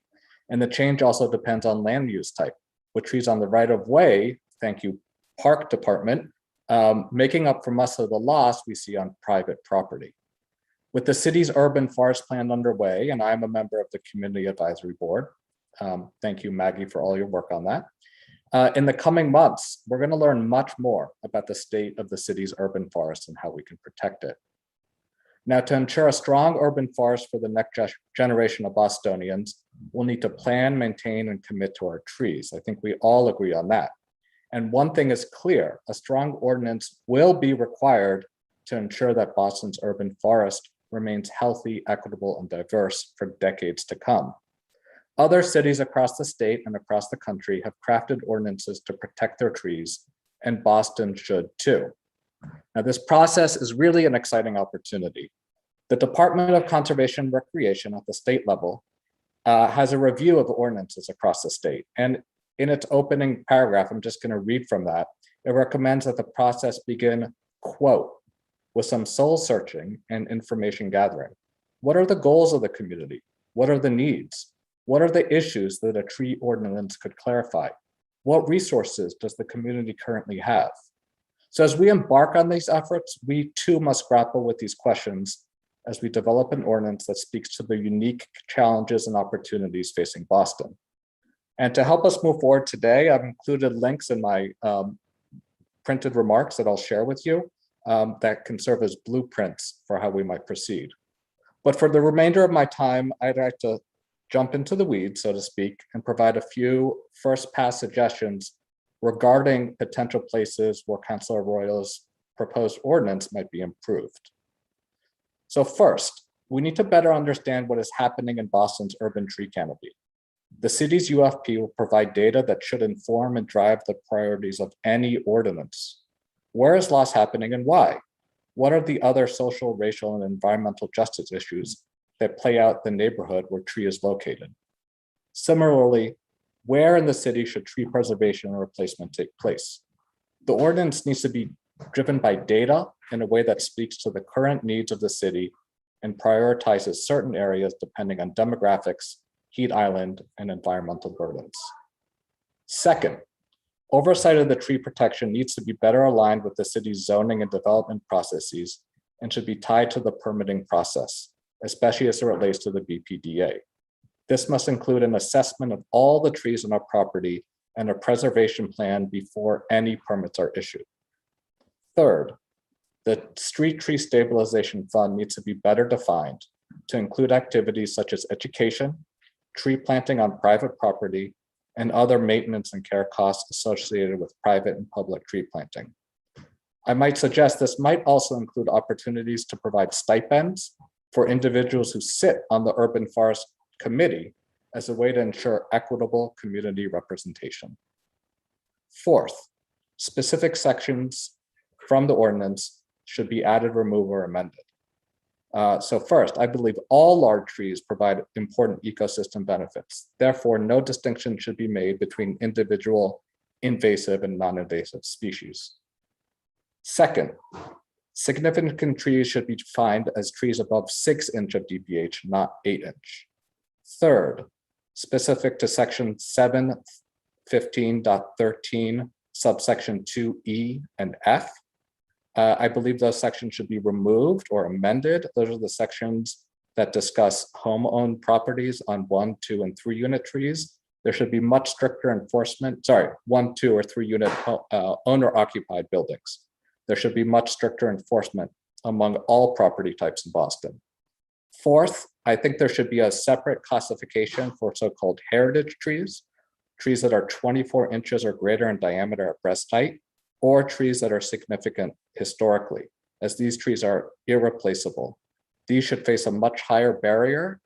and the change also depends on land use type, with trees on the right of way, thank you, Park Department, making up for most of the loss we see on private property. With the city's urban forest plan underway, and I'm a member of the Community Advisory Board, thank you, Maggie, for all your work on that. In the coming months, we're going to learn much more about the state of the city's urban forest and how we can protect it. Now, to ensure a strong urban forest for the next generation of Bostonians, we'll need to plan, maintain, and commit to our trees. I think we all agree on that. And one thing is clear, a strong ordinance will be required to ensure that Boston's urban forest remains healthy, equitable, and diverse for decades to come. Other cities across the state and across the country have crafted ordinances to protect their trees, and Boston should too. Now, this process is really an exciting opportunity. The Department of Conservation and Recreation at the state level has a review of ordinances across the state. And in its opening paragraph, I'm just going to read from that. It recommends that the process begin, quote, with some soul searching and information gathering. What are the goals of the community? What are the needs? What are the issues that a tree ordinance could clarify? What resources does the community currently have? So as we embark on these efforts, we too must grapple with these questions as we develop an ordinance that speaks to the unique challenges and opportunities facing Boston. And to help us move forward today, I've included links in my printed remarks that I'll share with you that can serve as blueprints for how we might proceed. But for the remainder of my time, I'd like to jump into the weeds, so to speak, and provide a few first pass suggestions regarding potential places where Councilor Arroyo's proposed ordinance might be improved. So first, we need to better understand what is happening in Boston's urban tree canopy. The city's UFP will provide data that should inform and drive the priorities of any ordinance. Where is loss happening and why? What are the other social, racial, and environmental justice issues that play out the neighborhood where tree is located? Similarly, where in the city should tree preservation and replacement take place? The ordinance needs to be driven by data in a way that speaks to the current needs of the city and prioritizes certain areas depending on demographics, heat island, and environmental burdens. Second, oversight of the tree protection needs to be better aligned with the city's zoning and development processes and should be tied to the permitting process, especially as it relates to the BPDA. This must include an assessment of all the trees on our property and a preservation plan before any permits are issued. Third, the street tree stabilization fund needs to be better defined to include activities such as education, tree planting on private property, and other maintenance and care costs associated with private and public tree planting. I might suggest this might also include opportunities to provide stipends for individuals who sit on the Urban Forest Committee as a way to ensure equitable community representation. Fourth, specific sections from the ordinance should be added, removed, or amended. So first, I believe all large trees provide important ecosystem benefits. Therefore, no distinction should be made between individual invasive and non-invasive species. Second, significant trees should be defined as trees above 6 inches of DPH, not 8 inch. Third, specific to section 715.13, subsection 2E and F, I believe those sections should be removed or amended. Those are the sections that discuss home-owned properties on 1, 2, and 3 unit trees. There should be much stricter enforcement, 1, 2, or 3 unit owner-occupied buildings. There should be much stricter enforcement among all property types in Boston. Fourth, I think there should be a separate classification for so-called heritage trees, trees that are 24 inches or greater in diameter at breast height, or trees that are significant historically, as these trees are irreplaceable. These should face a much higher barrier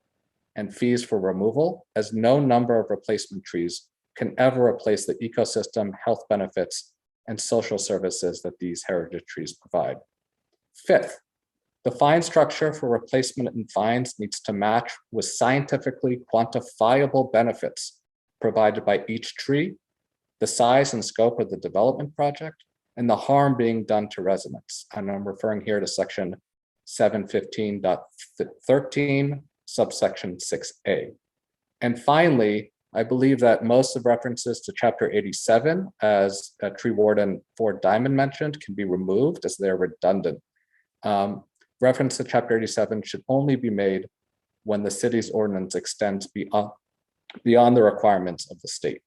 and fees for removal, as no number of replacement trees can ever replace the ecosystem, health benefits, and social services that these heritage trees provide. Fifth, the fine structure for replacement and fines needs to match with scientifically quantifiable benefits provided by each tree, the size and scope of the development project, and the harm being done to residents. And I'm referring here to section 715.13, subsection 6A. And finally, I believe that most of references to chapter 87, as Tree Warden Ford Diamond mentioned, can be removed as they're redundant. Reference to chapter 87 should only be made when the city's ordinance extends beyond the requirements of the state.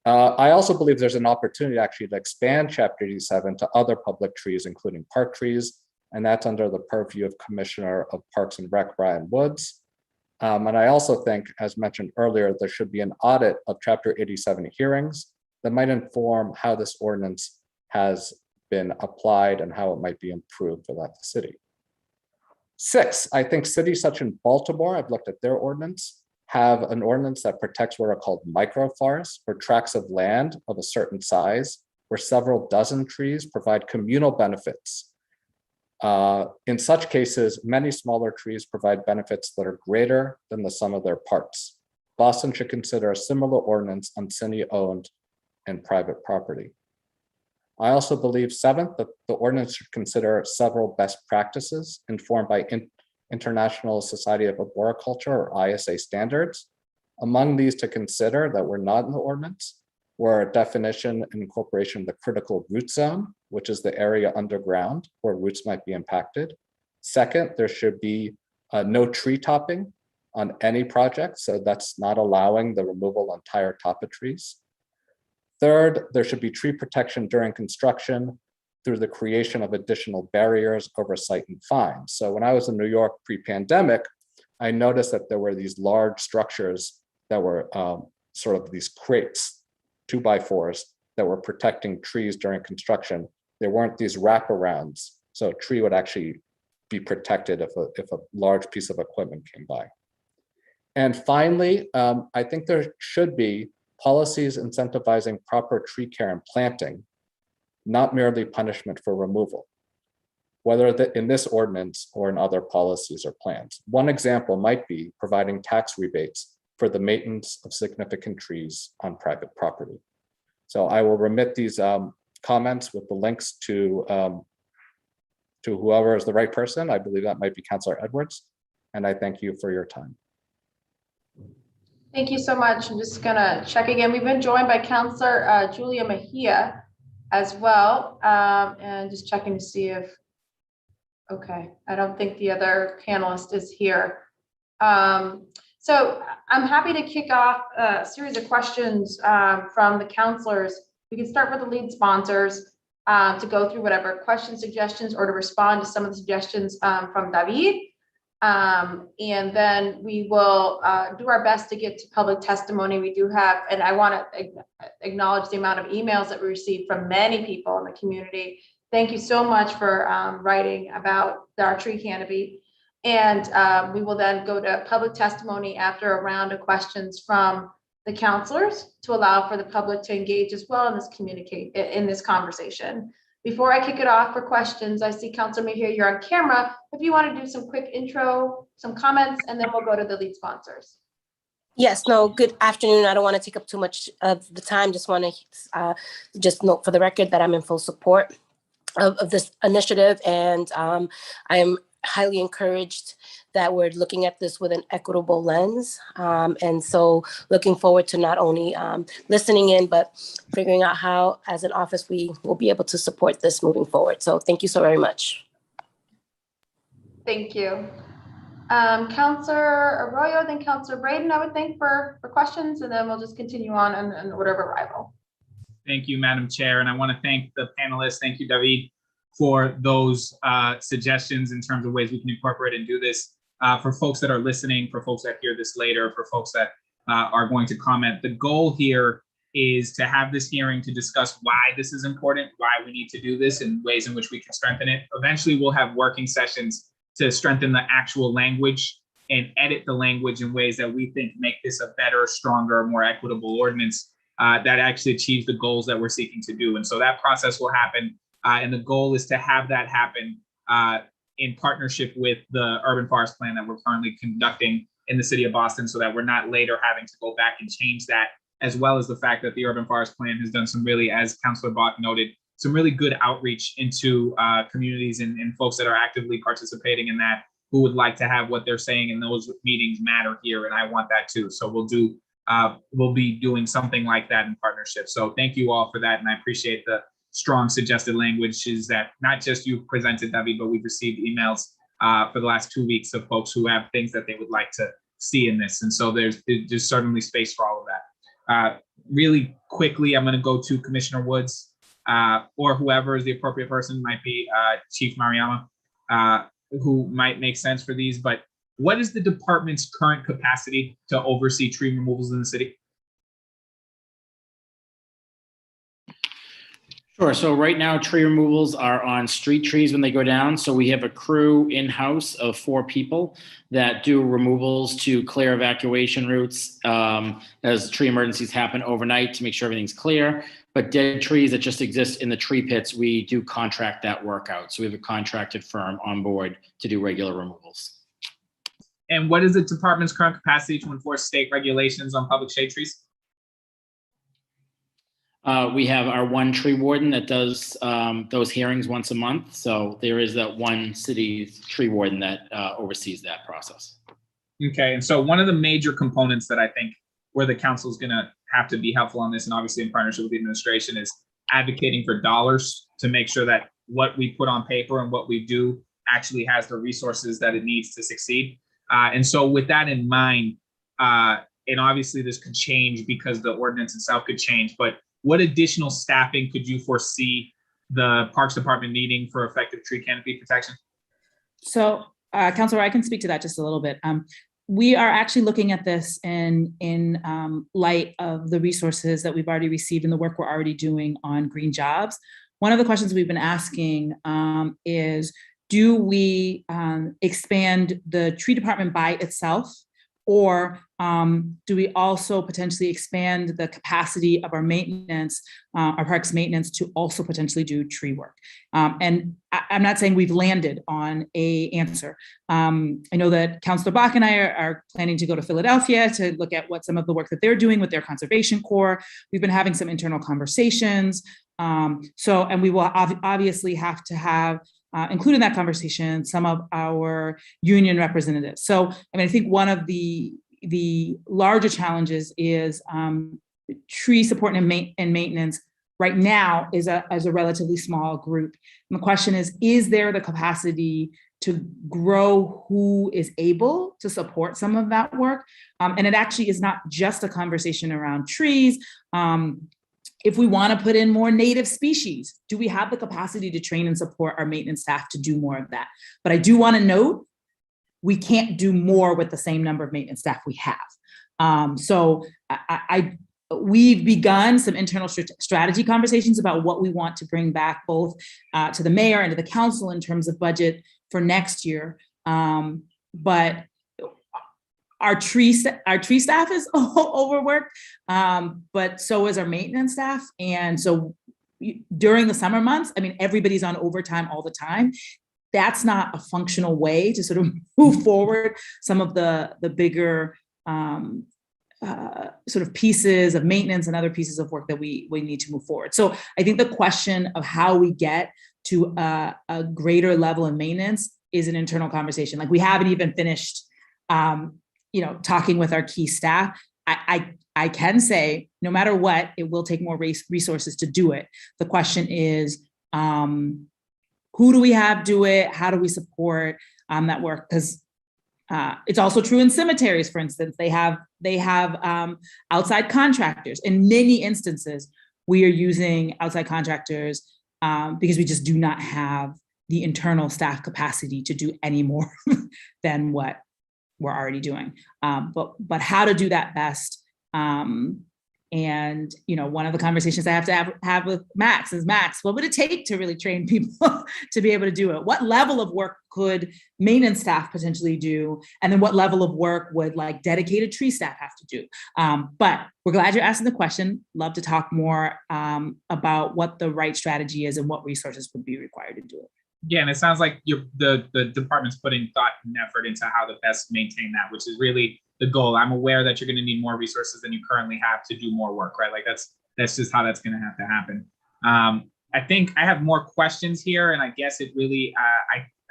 I also believe there's an opportunity actually to expand chapter 87 to other public trees, including park trees, and that's under the purview of Commissioner of Parks and Rec, Brian Woods. And I also think, as mentioned earlier, there should be an audit of chapter 87 hearings that might inform how this ordinance has been applied and how it might be improved throughout the city. 6, I think cities such as Baltimore, I've looked at their ordinance, have an ordinance that protects what are called microforests, or tracts of land of a certain size, where several dozen trees provide communal benefits. In such cases, many smaller trees provide benefits that are greater than the sum of their parts. Boston should consider a similar ordinance on city-owned and private property. I also believe, 7th, that the ordinance should consider several best practices informed by International Society of Arboriculture, or ISA standards. Among these to consider that were not in the ordinance were a definition and incorporation of the critical root zone, which is the area underground where roots might be impacted. Second, there should be no tree topping on any project, so that's not allowing the removal of entire top of trees. Third, there should be tree protection during construction through the creation of additional barriers, oversight, and fines. So when I was in New York pre-pandemic, I noticed that there were these large structures that were sort of these crates, 2x4s, that were protecting trees during construction. There weren't these wraparounds, so a tree would actually be protected if a large piece of equipment came by. And finally, I think there should be policies incentivizing proper tree care and planting, not merely punishment for removal, whether in this ordinance or in other policies or plans. One example might be providing tax rebates for the maintenance of significant trees on private property. So I will remit these comments with the links to whoever is the right person. I believe that might be Councilor Edwards, and I thank you for your time. Thank you so much. I'm just gonna check again. We've been joined by Councilor Julia Mejia as well, and just checking to see if, okay, I don't think the other panelist is here. So I'm happy to kick off a series of questions from the councilors. We can start with the lead sponsors to go through whatever questions, suggestions, or to respond to some of the suggestions from David. And then we will do our best to get to public testimony. We do have, and I want to acknowledge the amount of emails that we received from many people in the community. Thank you so much for writing about our tree canopy. And we will then go to public testimony after a round of questions from the councilors to allow for the public to engage as well in this conversation. Before I kick it off for questions, I see Councilor Mejia, you're on camera. If you want to do some quick intro, some comments, and then we'll go to the lead sponsors. Yes, no, good afternoon. I don't want to take up too much of the time. Just want to just note for the record that I'm in full support of this initiative, and I am highly encouraged that we're looking at this with an equitable lens. And so looking forward to not only listening in, but figuring out how, as an office, we will be able to support this moving forward. So thank you so very much. Thank you. Councilor Arroyo, then Councilor Braden, I would think for questions, and then we'll just continue on in order of arrival. Thank you, Madam Chair. And I want to thank the panelists. Thank you, David, for those suggestions in terms of ways we can incorporate and do this. For folks that are listening, for folks that hear this later, for folks that are going to comment, the goal here is to have this hearing to discuss why this is important, why we need to do this, and ways in which we can strengthen it. Eventually, we'll have working sessions to strengthen the actual language and edit the language in ways that we think make this a better, stronger, more equitable ordinance that actually achieves the goals that we're seeking to do. And so that process will happen. And the goal is to have that happen in partnership with the urban forest plan that we're currently conducting in the city of Boston, so that we're not later having to go back and change that, as well as the fact that the urban forest plan has done some really, as Councilor Bach noted, some really good outreach into communities and folks that are actively participating in that, who would like to have what they're saying in those meetings matter here. And I want that too. So we'll be doing something like that in partnership. So thank you all for that. And I appreciate the strong suggested language is that not just you presented, David, but we've received emails for the last 2 weeks of folks who have things that they would like to see in this. And so there's certainly space for all of that. Really quickly, I'm going to go to Commissioner Woods or whoever is the appropriate person, might be Chief Mariama, who might make sense for these. But what is the department's current capacity to oversee tree removals in the city? Sure. So right now, tree removals are on street trees when they go down. So we have a crew in-house of 4 people that do removals to clear evacuation routes as tree emergencies happen overnight to make sure everything's clear. But dead trees that just exist in the tree pits, we do contract that work out. So we have a contracted firm on board to do regular removals. And what is the department's current capacity to enforce state regulations on public shade trees? We have our one tree warden that does those hearings once a month. So there is that one city tree warden that oversees that process. Okay, and so one of the major components that I think where the council is going to have to be helpful on this, and obviously in partnership with the administration, is advocating for dollars to make sure that what we put on paper and what we do actually has the resources that it needs to succeed. And so with that in mind, and obviously this could change because the ordinance itself could change, but what additional staffing could you foresee the Parks Department needing for effective tree canopy protection? So, Councilor, I can speak to that just a little bit. We are actually looking at this in light of the resources that we've already received and the work we're already doing on green jobs. One of the questions we've been asking is, do we expand the tree department by itself, or do we also potentially expand the capacity of our maintenance, our parks maintenance, to also potentially do tree work? And I'm not saying we've landed on a answer. I know that Councilor Bach and I are planning to go to Philadelphia to look at what some of the work that they're doing with their conservation corps. We've been having some internal conversations. And we will obviously have to have, include in that conversation, some of our union representatives. So, I mean, I think one of the larger challenges is tree support and maintenance right now is a relatively small group. And the question is there the capacity to grow who is able to support some of that work? And it actually is not just a conversation around trees. If we want to put in more native species, do we have the capacity to train and support our maintenance staff to do more of that? But I do want to note, we can't do more with the same number of maintenance staff we have. So we've begun some internal strategy conversations about what we want to bring back both to the mayor and to the council in terms of budget for next year. But our tree staff is overworked, but so is our maintenance staff. And so during the summer months, I mean, everybody's on overtime all the time. That's not a functional way to sort of move forward some of the bigger sort of pieces of maintenance and other pieces of work that we need to move forward. So I think the question of how we get to a greater level of maintenance is an internal conversation. Like, we haven't even finished talking with our key staff. I can say, no matter what, it will take more resources to do it. The question is, who do we have do it? How do we support that work? Because it's also true in cemeteries, for instance. They have outside contractors. In many instances, we are using outside contractors because we just do not have the internal staff capacity to do any more than what we're already doing. But how to do that best. And one of the conversations I have to have with Max is, Max, what would it take to really train people to be able to do it? What level of work could maintenance staff potentially do? And then what level of work would dedicated tree staff have to do? But we're glad you're asking the question. Love to talk more about what the right strategy is and what resources would be required to do it. Yeah, and it sounds like the department's putting thought and effort into how to best maintain that, which is really the goal. I'm aware that you're going to need more resources than you currently have to do more work, right? Like that's just how that's going to have to happen. I think I have more questions here, and I guess it really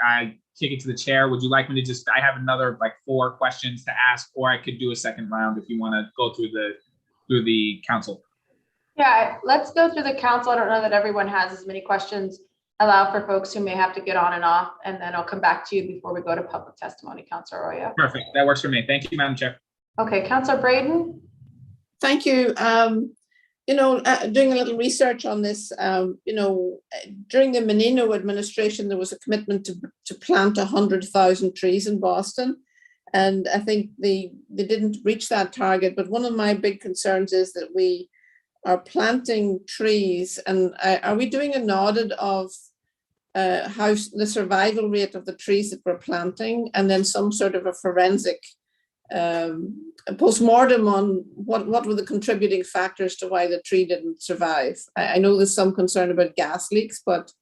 I kick it to the chair. Would you like me to I have another 4 questions to ask, or I could do a second round if you want to go through the council. Yeah, let's go through the council. I don't know that everyone has as many questions. Allow for folks who may have to get on and off, and then I'll come back to you before we go to public testimony. Councilor Arroyo. Perfect. That works for me. Thank you, Madam Chair. Okay, Councilor Braden. Thank you. Doing a little research on this, during the Menino administration, there was a commitment to plant 100,000 trees in Boston. And I think they didn't reach that target. But one of my big concerns is that we are planting trees, and are we doing an audit of how the survival rate of the trees that we're planting, and then some sort of a forensic post-mortem on what were the contributing factors to why the tree didn't survive? I know there's some concern about gas leaks, but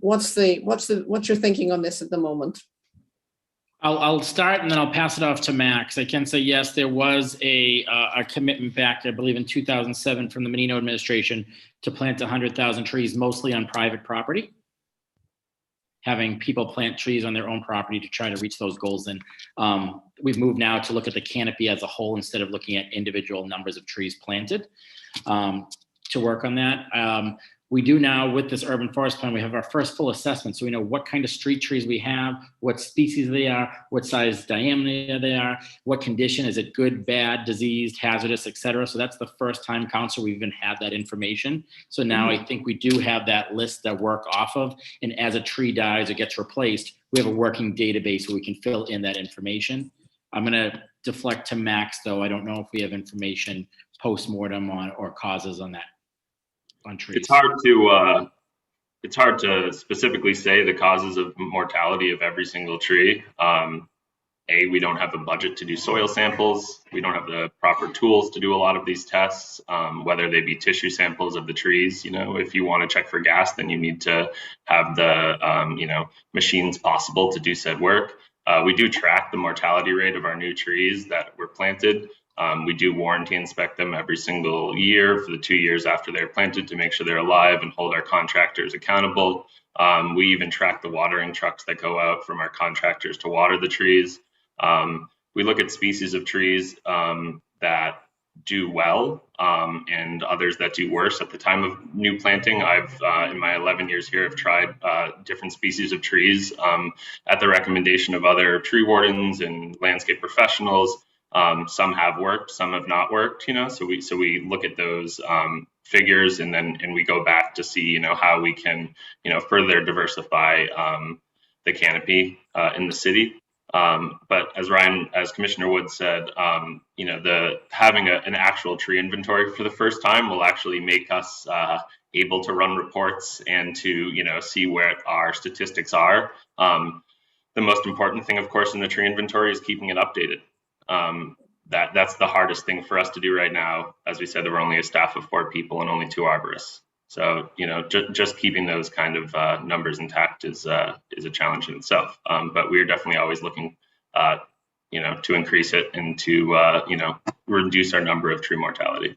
what's your thinking on this at the moment? I'll start and then I'll pass it off to Max. I can say, yes, there was a commitment back, I believe in 2007 from the Menino administration to plant 100,000 trees, mostly on private property. Having people plant trees on their own property to try to reach those goals. And we've moved now to look at the canopy as a whole instead of looking at individual numbers of trees planted to work on that. We do now, with this urban forest plan, we have our first full assessment. So we know what kind of street trees we have, what species they are, what size diameter they are, what condition, is it good, bad, diseased, hazardous, et cetera. So that's the first time, council, we've even had that information. So now I think we do have that list that work off of. And as a tree dies or gets replaced, we have a working database where we can fill in that information. I'm gonna deflect to Max though. I don't know if we have information post-mortem on or causes on that. On trees. It's hard to specifically say the causes of mortality of every single tree. We don't have a budget to do soil samples. We don't have the proper tools to do a lot of these tests, whether they be tissue samples of the trees. You know, if you want to check for gas, then you need to have the machines possible to do said work. We do track the mortality rate of our new trees that were planted. We do warranty inspect them every single year for the 2 years after they're planted to make sure they're alive and hold our contractors accountable. We even track the watering trucks that go out from our contractors to water the trees. We look at species of trees that do well and others that do worse. At the time of new planting, I've in my 11 years here, I've tried different species of trees at the recommendation of other tree wardens and landscape professionals. Some have worked, some have not worked, so we look at those figures and we go back to see, how we can, further diversify the canopy in the city. But as Commissioner Wood said, having an actual tree inventory for the first time will actually make us able to run reports and to, see where our statistics are. The most important thing, of course, in the tree inventory is keeping it updated. That's the hardest thing for us to do right now. As we said, there were only a staff of 4 people and only 2 arborists. So, just keeping those kind of numbers intact is a challenge in itself. But we're definitely always looking, to increase it and to, reduce our number of tree mortality.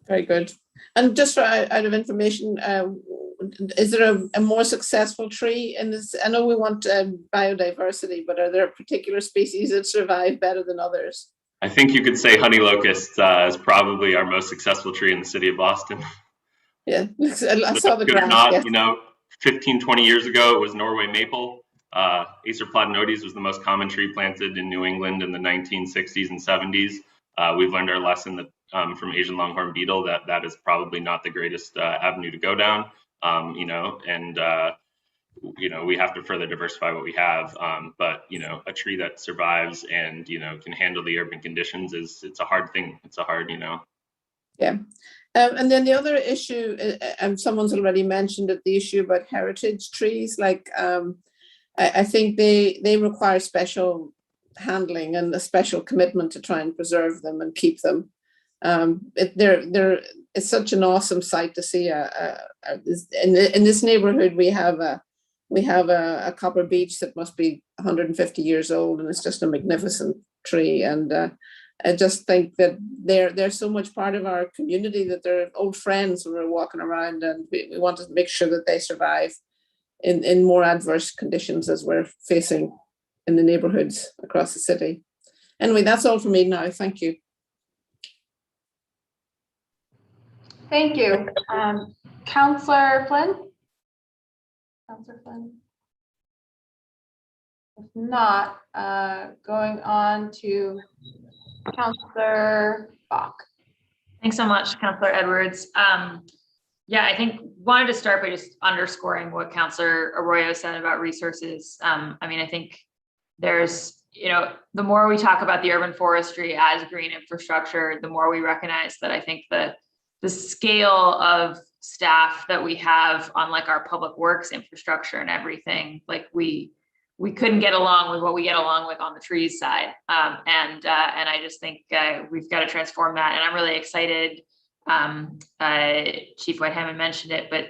Very good. And just out of information, is there a more successful tree in this? I know we want biodiversity, but are there particular species that survive better than others? I think you could say honey locust is probably our most successful tree in the city of Boston. Yeah, I saw the graph. Not, 15, 20 years ago, it was Norway maple. Acer platanoides was the most common tree planted in New England in the 1960s and 70s. We've learned our lesson that from Asian longhorn beetle that is probably not the greatest avenue to go down. We have to further diversify what we have. But a tree that survives and can handle the urban conditions it's a hard thing. It's a hard, Yeah. And then the other issue, and someone's already mentioned it, the issue about heritage trees. Like I think they require special handling and a special commitment to try and preserve them and keep them. It's such an awesome sight to see. In this neighborhood, we have a copper beech that must be 150 years old, and it's just a magnificent tree. And I just think that they're so much part of our community that they're old friends who are walking around, and we want to make sure that they survive in more adverse conditions as we're facing in the neighborhoods across the city. Anyway, that's all for me now. Thank you. Thank you. Councillor Flynn? Councillor Flynn? If not, going on to Councillor Bach. Thanks so much, Councillor Edwards. I think wanted to start by just underscoring what Councillor Arroyo said about resources. I think there's, the more we talk about the urban forestry as green infrastructure, the more we recognize that I think the scale of staff that we have on like our public works infrastructure and everything, like we couldn't get along with what we get along with on the trees side. And I just think we've got to transform that. And I'm really excited. Chief White-Hammond mentioned it, but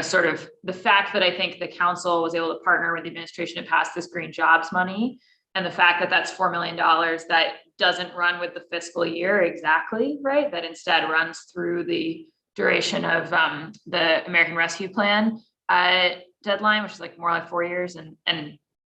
sort of the fact that I think the council was able to partner with the administration to pass this green jobs money, and the fact that that's $4 million that doesn't run with the fiscal year exactly, right? That instead runs through the duration of the American Rescue Plan deadline, which is like more like 4 years. And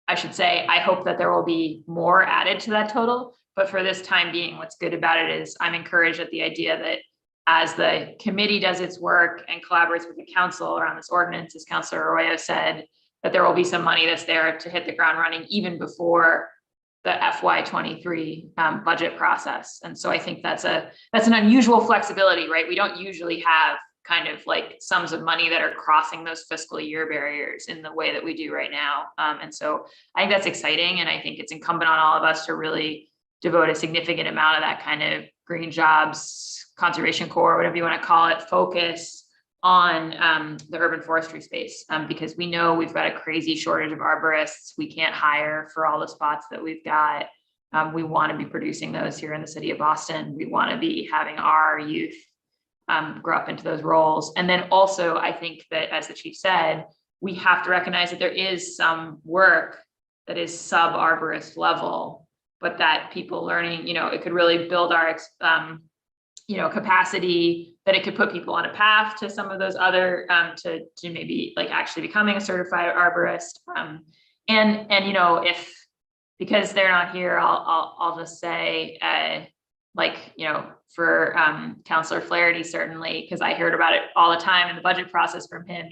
I should say, I hope that there will be more added to that total. But for this time being, what's good about it is I'm encouraged at the idea that as the committee does its work and collaborates with the council around this ordinance, as Councilor Arroyo said, that there will be some money that's there to hit the ground running even before the FY23 budget process. And so I think that's an unusual flexibility, right? We don't usually have kind of like sums of money that are crossing those fiscal year barriers in the way that we do right now. And so I think that's exciting. And I think it's incumbent on all of us to really devote a significant amount of that kind of green jobs, conservation core, whatever you want to call it, focus on the urban forestry space, because we know we've got a crazy shortage of arborists. We can't hire for all the spots that we've got. We want to be producing those here in the city of Boston. We want to be having our youth grow up into those roles. And then also, I think that, as the chief said, we have to recognize that there is some work that is sub-arborist level, but that people learning, it could really build our capacity, that it could put people on a path to some of those other, to maybe like actually becoming a certified arborist. And if, because they're not here, I'll just say, for Councilor Flaherty, certainly, because I heard about it all the time in the budget process from him,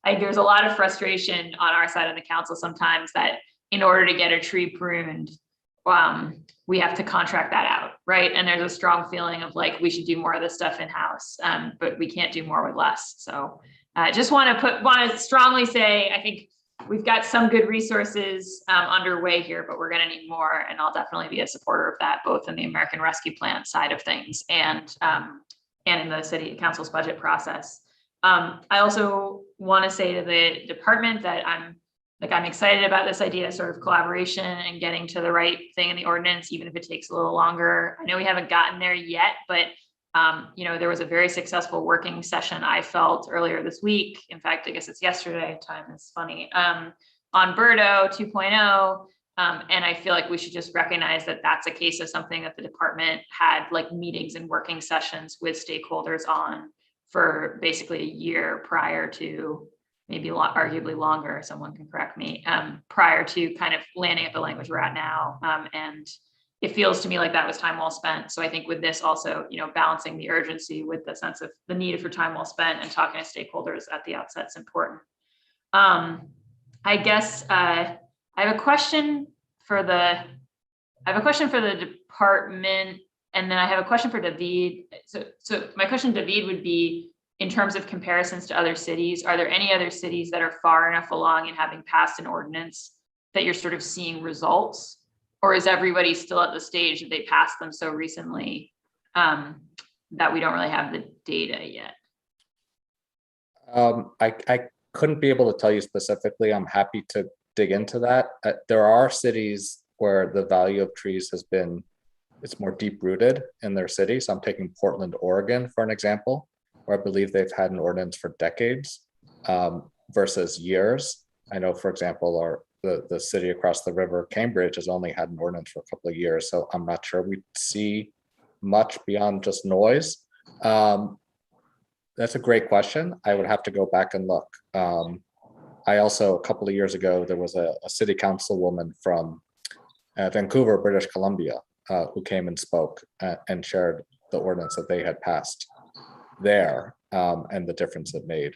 there's a lot of frustration on our side of the council sometimes that in order to get a tree pruned, we have to contract that out, right? And there's a strong feeling of like, we should do more of this stuff in-house, but we can't do more with less. So I just want to strongly say, I think we've got some good resources underway here, but we're going to need more. And I'll definitely be a supporter of that, both in the American Rescue Plan side of things and in the city council's budget process. I also want to say to the department that I'm excited about this idea of sort of collaboration and getting to the right thing in the ordinance, even if it takes a little longer. I know we haven't gotten there yet, but there was a very successful working session I felt earlier this week. In fact, I guess it's yesterday, time is funny, on Birdo 2.0. And I feel like we should just recognize that that's a case of something that the department had like meetings and working sessions with stakeholders on for basically a year prior to, maybe arguably longer, someone can correct me, prior to kind of landing at the language we're at now. And it feels to me like that was time well spent. So I think with this also, balancing the urgency with the sense of the need for time well spent and talking to stakeholders at the outset is important. I guess I have a question for the department, and then I have a question for David. So my question to David would be, in terms of comparisons to other cities, are there any other cities that are far enough along in having passed an ordinance that you're sort of seeing results? Or is everybody still at the stage that they passed them so recently that we don't really have the data yet? I couldn't be able to tell you specifically. I'm happy to dig into that. There are cities where the value of trees it's more deep rooted in their city. So I'm taking Portland, Oregon, for an example, where I believe they've had an ordinance for decades versus years. I know, for example, the city across the river, Cambridge, has only had an ordinance for a couple of years. So I'm not sure we see much beyond just noise. That's a great question. I would have to go back and look. I also, a couple of years ago, there was a city councilwoman from Vancouver, British Columbia, who came and spoke and shared the ordinance that they had passed there and the difference it made.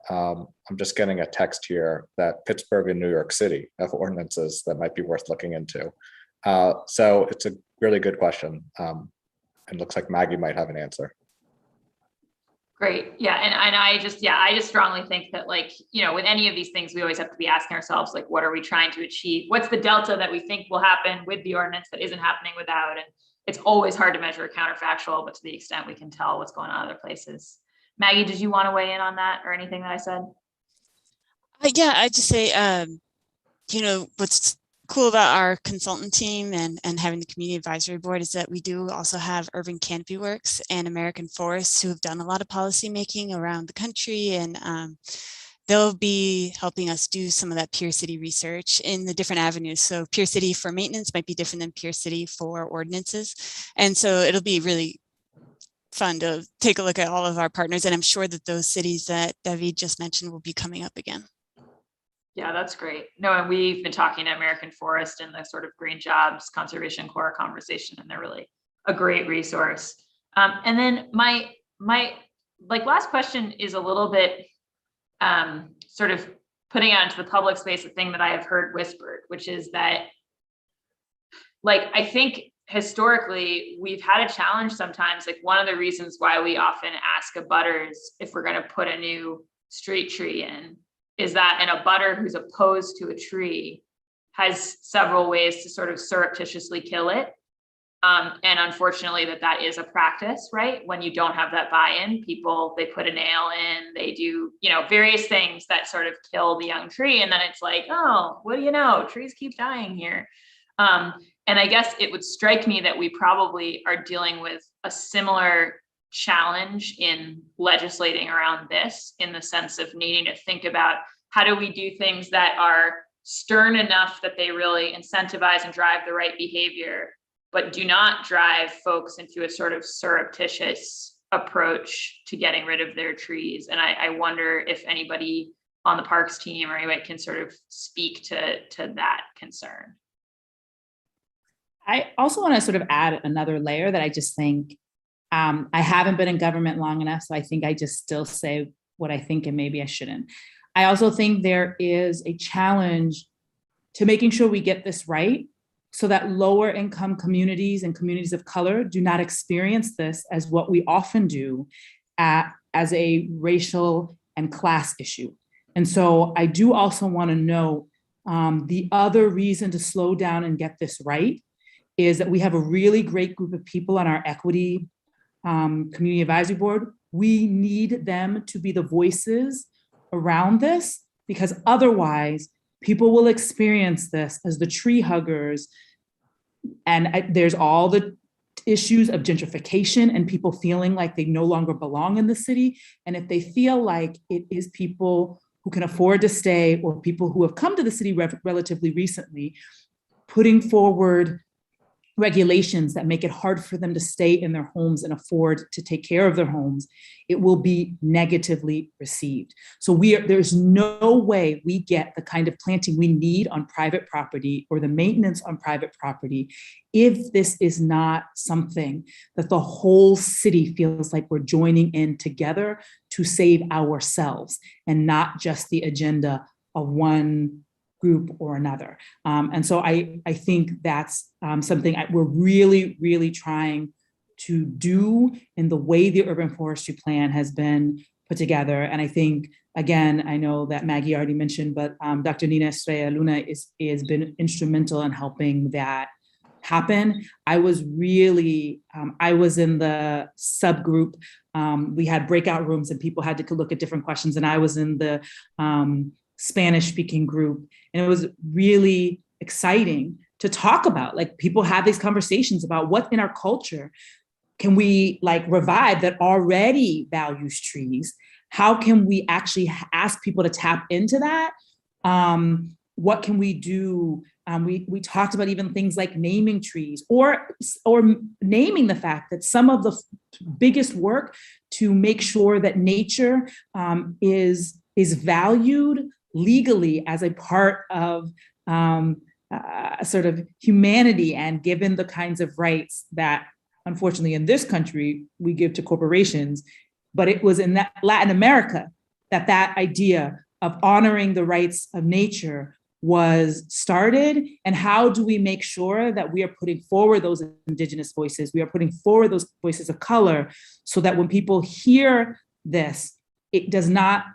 I'm just getting a text here that Pittsburgh and New York City have ordinances that might be worth looking into. So it's a really good question. And looks like Maggie might have an answer. Great. Yeah. And I just strongly think that, like, with any of these things, we always have to be asking ourselves, like, what are we trying to achieve? What's the delta that we think will happen with the ordinance that isn't happening without? And it's always hard to measure counterfactual, but to the extent we can tell what's going on in other places. Maggie, did you want to weigh in on that or anything that I said? Yeah, I just say, what's cool about our consultant team and having the community advisory board is that we do also have Urban Canopy Works and American Forests who have done a lot of policy making around the country, and they'll be helping us do some of that Peer City research in the different avenues. So Peer City for maintenance might be different than Peer City for ordinances. And so it'll be really fun to take a look at all of our partners. And I'm sure that those cities that David just mentioned will be coming up again. Yeah, that's great. No, and we've been talking to American Forest and the sort of Green Jobs Conservation Corps conversation, and they're really a great resource. And then my last question is a little bit sort of putting out into the public space a thing that I have heard whispered, which is that, like, I think historically we've had a challenge sometimes. Like, one of the reasons why we often ask abutters if we're going to put a new street tree in is that an abutter who's opposed to a tree has several ways to sort of surreptitiously kill it. And unfortunately that is a practice, right? When you don't have that buy-in, they put a nail in, they do, various things that sort of kill the young tree. And then it's like, oh, what do you know? Trees keep dying here. And I guess it would strike me that we probably are dealing with a similar challenge in legislating around this, in the sense of needing to think about how do we do things that are stern enough that they really incentivize and drive the right behavior, but do not drive folks into a sort of surreptitious approach to getting rid of their trees. And I wonder if anybody on the parks team or anybody can sort of speak to that concern. I also want to sort of add another layer that I just think, I haven't been in government long enough, so I think I just still say what I think, and maybe I shouldn't. I also think there is a challenge to making sure we get this right, so that lower income communities and communities of color do not experience this as what we often do as a racial and class issue. And so I do also want to know the other reason to slow down and get this right is that we have a really great group of people on our equity community advisory board. We need them to be the voices around this, because otherwise people will experience this as the tree huggers. And there's all the issues of gentrification and people feeling like they no longer belong in the city. And if they feel like it is people who can afford to stay, or people who have come to the city relatively recently, putting forward regulations that make it hard for them to stay in their homes and afford to take care of their homes, it will be negatively received. So there's no way we get the kind of planting we need on private property or the maintenance on private property if this is not something that the whole city feels like we're joining in together to save ourselves, and not just the agenda of one group or another. And so I think that's something we're really, really trying to do in the way the urban forestry plan has been put together. And I think, again, I know that Maggie already mentioned, but Dr. Nina Estrella Luna has been instrumental in helping that happen. I was really, I was in the subgroup. We had breakout rooms and people had to look at different questions. And I was in the Spanish speaking group. And it was really exciting to talk about, like, people have these conversations about what in our culture can we like revive that already values trees. How can we actually ask people to tap into that? What can we do? We talked about even things like naming trees, or naming the fact that some of the biggest work to make sure that nature is valued legally as a part of sort of humanity, and given the kinds of rights that unfortunately in this country we give to corporations. But it was in Latin America that idea of honoring the rights of nature was started. And how do we make sure that we are putting forward those indigenous voices, we are putting forward those voices of color, so that when people hear this, it does not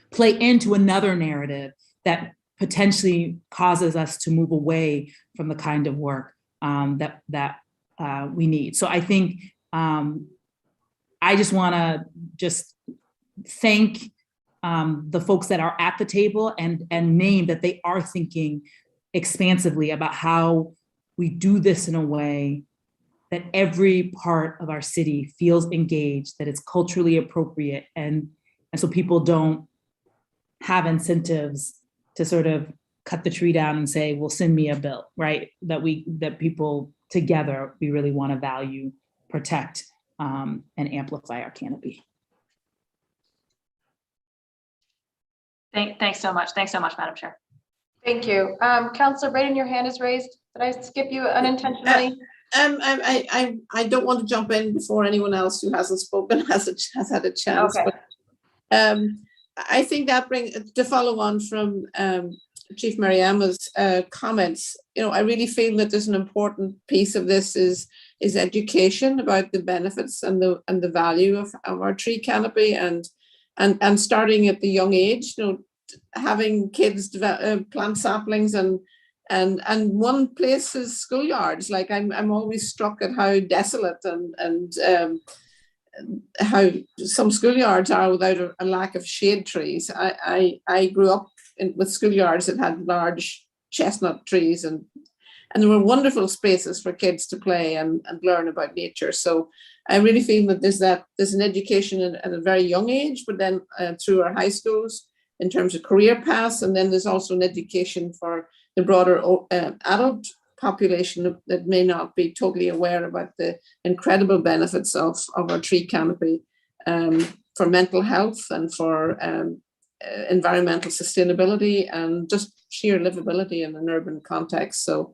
play into another narrative that potentially causes us to move away from the kind of work that we need. So I think I just want to thank the folks that are at the table and name that they are thinking expansively about how we do this in a way that every part of our city feels engaged, that it's culturally appropriate, and so people don't have incentives to sort of cut the tree down and say, well, send me a bill, right? That people together, we really want to value, protect, and amplify our canopy. Thanks so much. Thanks so much, Madam Chair. Thank you. Councillor Braden, your hand is raised. Did I skip you unintentionally? I don't want to jump in before anyone else who hasn't spoken has had a chance. Okay. But I think that brings, to follow on from Chief Mariama's comments, I really feel that there's an important piece of this is education about the benefits and the value of our tree canopy, and starting at the young age, having kids plant saplings, and one place is schoolyards. Like I'm always struck at how desolate and how some schoolyards are without a lack of shade trees. I grew up with schoolyards that had large chestnut trees, and there were wonderful spaces for kids to play and learn about nature. So I really feel that there's an education at a very young age, but then through our high schools in terms of career paths, and then there's also an education for the broader adult population that may not be totally aware about the incredible benefits of our tree canopy for mental health and for environmental sustainability and just sheer livability in an urban context. So,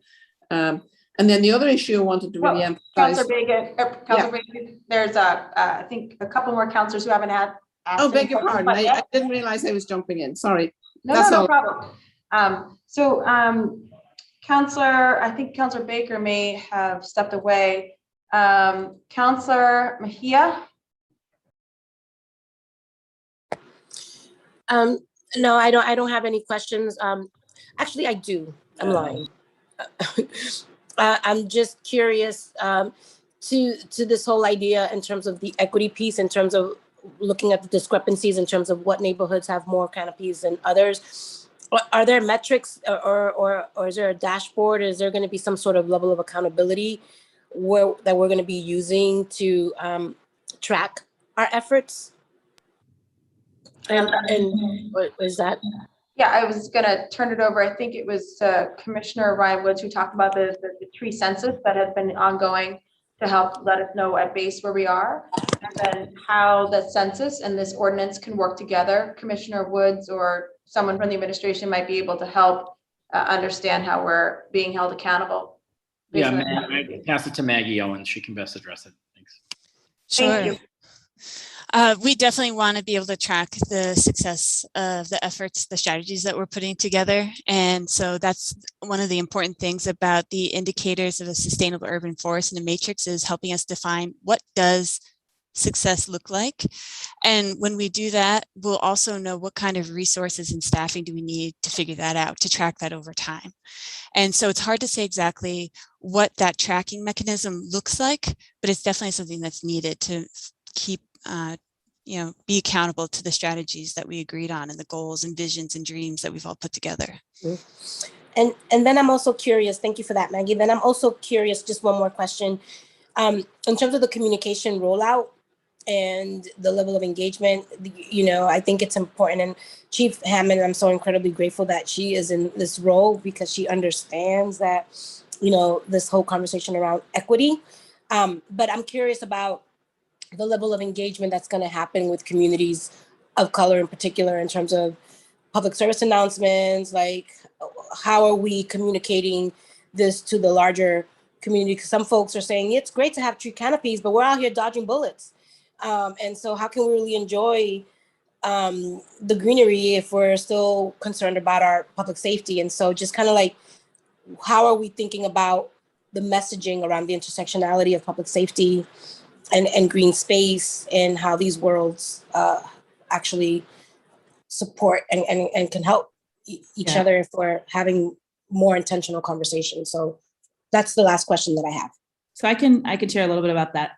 and then the other issue I wanted to really emphasize. Councillor Bacon, there's I think a couple more councillors who haven't had. Oh, beg your pardon. I didn't realize I was jumping in. Sorry. No problem. I think Councillor Baker may have stepped away. Councillor Mejia. No, I don't have any questions. Actually, I do. I'm lying. I'm just curious to this whole idea in terms of the equity piece, in terms of looking at the discrepancies in terms of what neighborhoods have more canopies than others. Are there metrics or is there a dashboard? Is there going to be some sort of level of accountability that we're going to be using to track our efforts? And what is that? Yeah, I was going to turn it over. I think it was Commissioner Ryan Woods who talked about the tree census that has been ongoing to help let us know at base where we are, and then how the census and this ordinance can work together. Commissioner Woods or someone from the administration might be able to help understand how we're being held accountable. Yeah, I pass it to Maggie Owens. She can best address it. Thanks. Sure. Thank you. We definitely want to be able to track the success of the efforts, the strategies that we're putting together. And so that's one of the important things about the indicators of a sustainable urban forest and the matrix, is helping us define what does success look like. And when we do that, we'll also know what kind of resources and staffing do we need to figure that out, to track that over time. And so it's hard to say exactly what that tracking mechanism looks like, but it's definitely something that's needed to keep be accountable to the strategies that we agreed on and the goals and visions and dreams that we've all put together. And then I'm also curious, thank you for that, Maggie. Then I'm also curious, just one more question. In terms of the communication rollout and the level of engagement, I think it's important. And Chief Hammond, I'm so incredibly grateful that she is in this role, because she understands that, this whole conversation around equity. But I'm curious about the level of engagement that's going to happen with communities of color in particular, in terms of public service announcements, like how are we communicating this to the larger community? Because some folks are saying it's great to have tree canopies, but we're out here dodging bullets. And so how can we really enjoy the greenery if we're still concerned about our public safety? And so just kind of like, how are we thinking about the messaging around the intersectionality of public safety and green space, and how these worlds actually support and can help each other if we're having more intentional conversations? So that's the last question that I have. So I can share a little bit about that.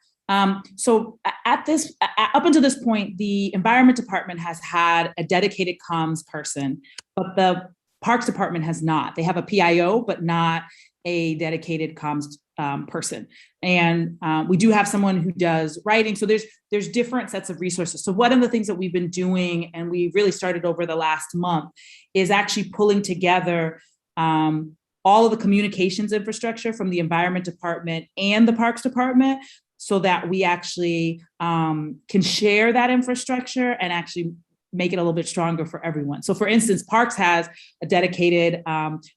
So up until this point, the Environment Department has had a dedicated comms person, but Parks Department has not. They have a PIO, but not a dedicated comms person. And we do have someone who does writing. So there's different sets of resources. So one of the things that we've been doing, and we really started over the last month, is actually pulling together all of the communications infrastructure from the Environment Department and the Parks Department, so that we actually can share that infrastructure and actually make it a little bit stronger for everyone. So for instance, Parks has a dedicated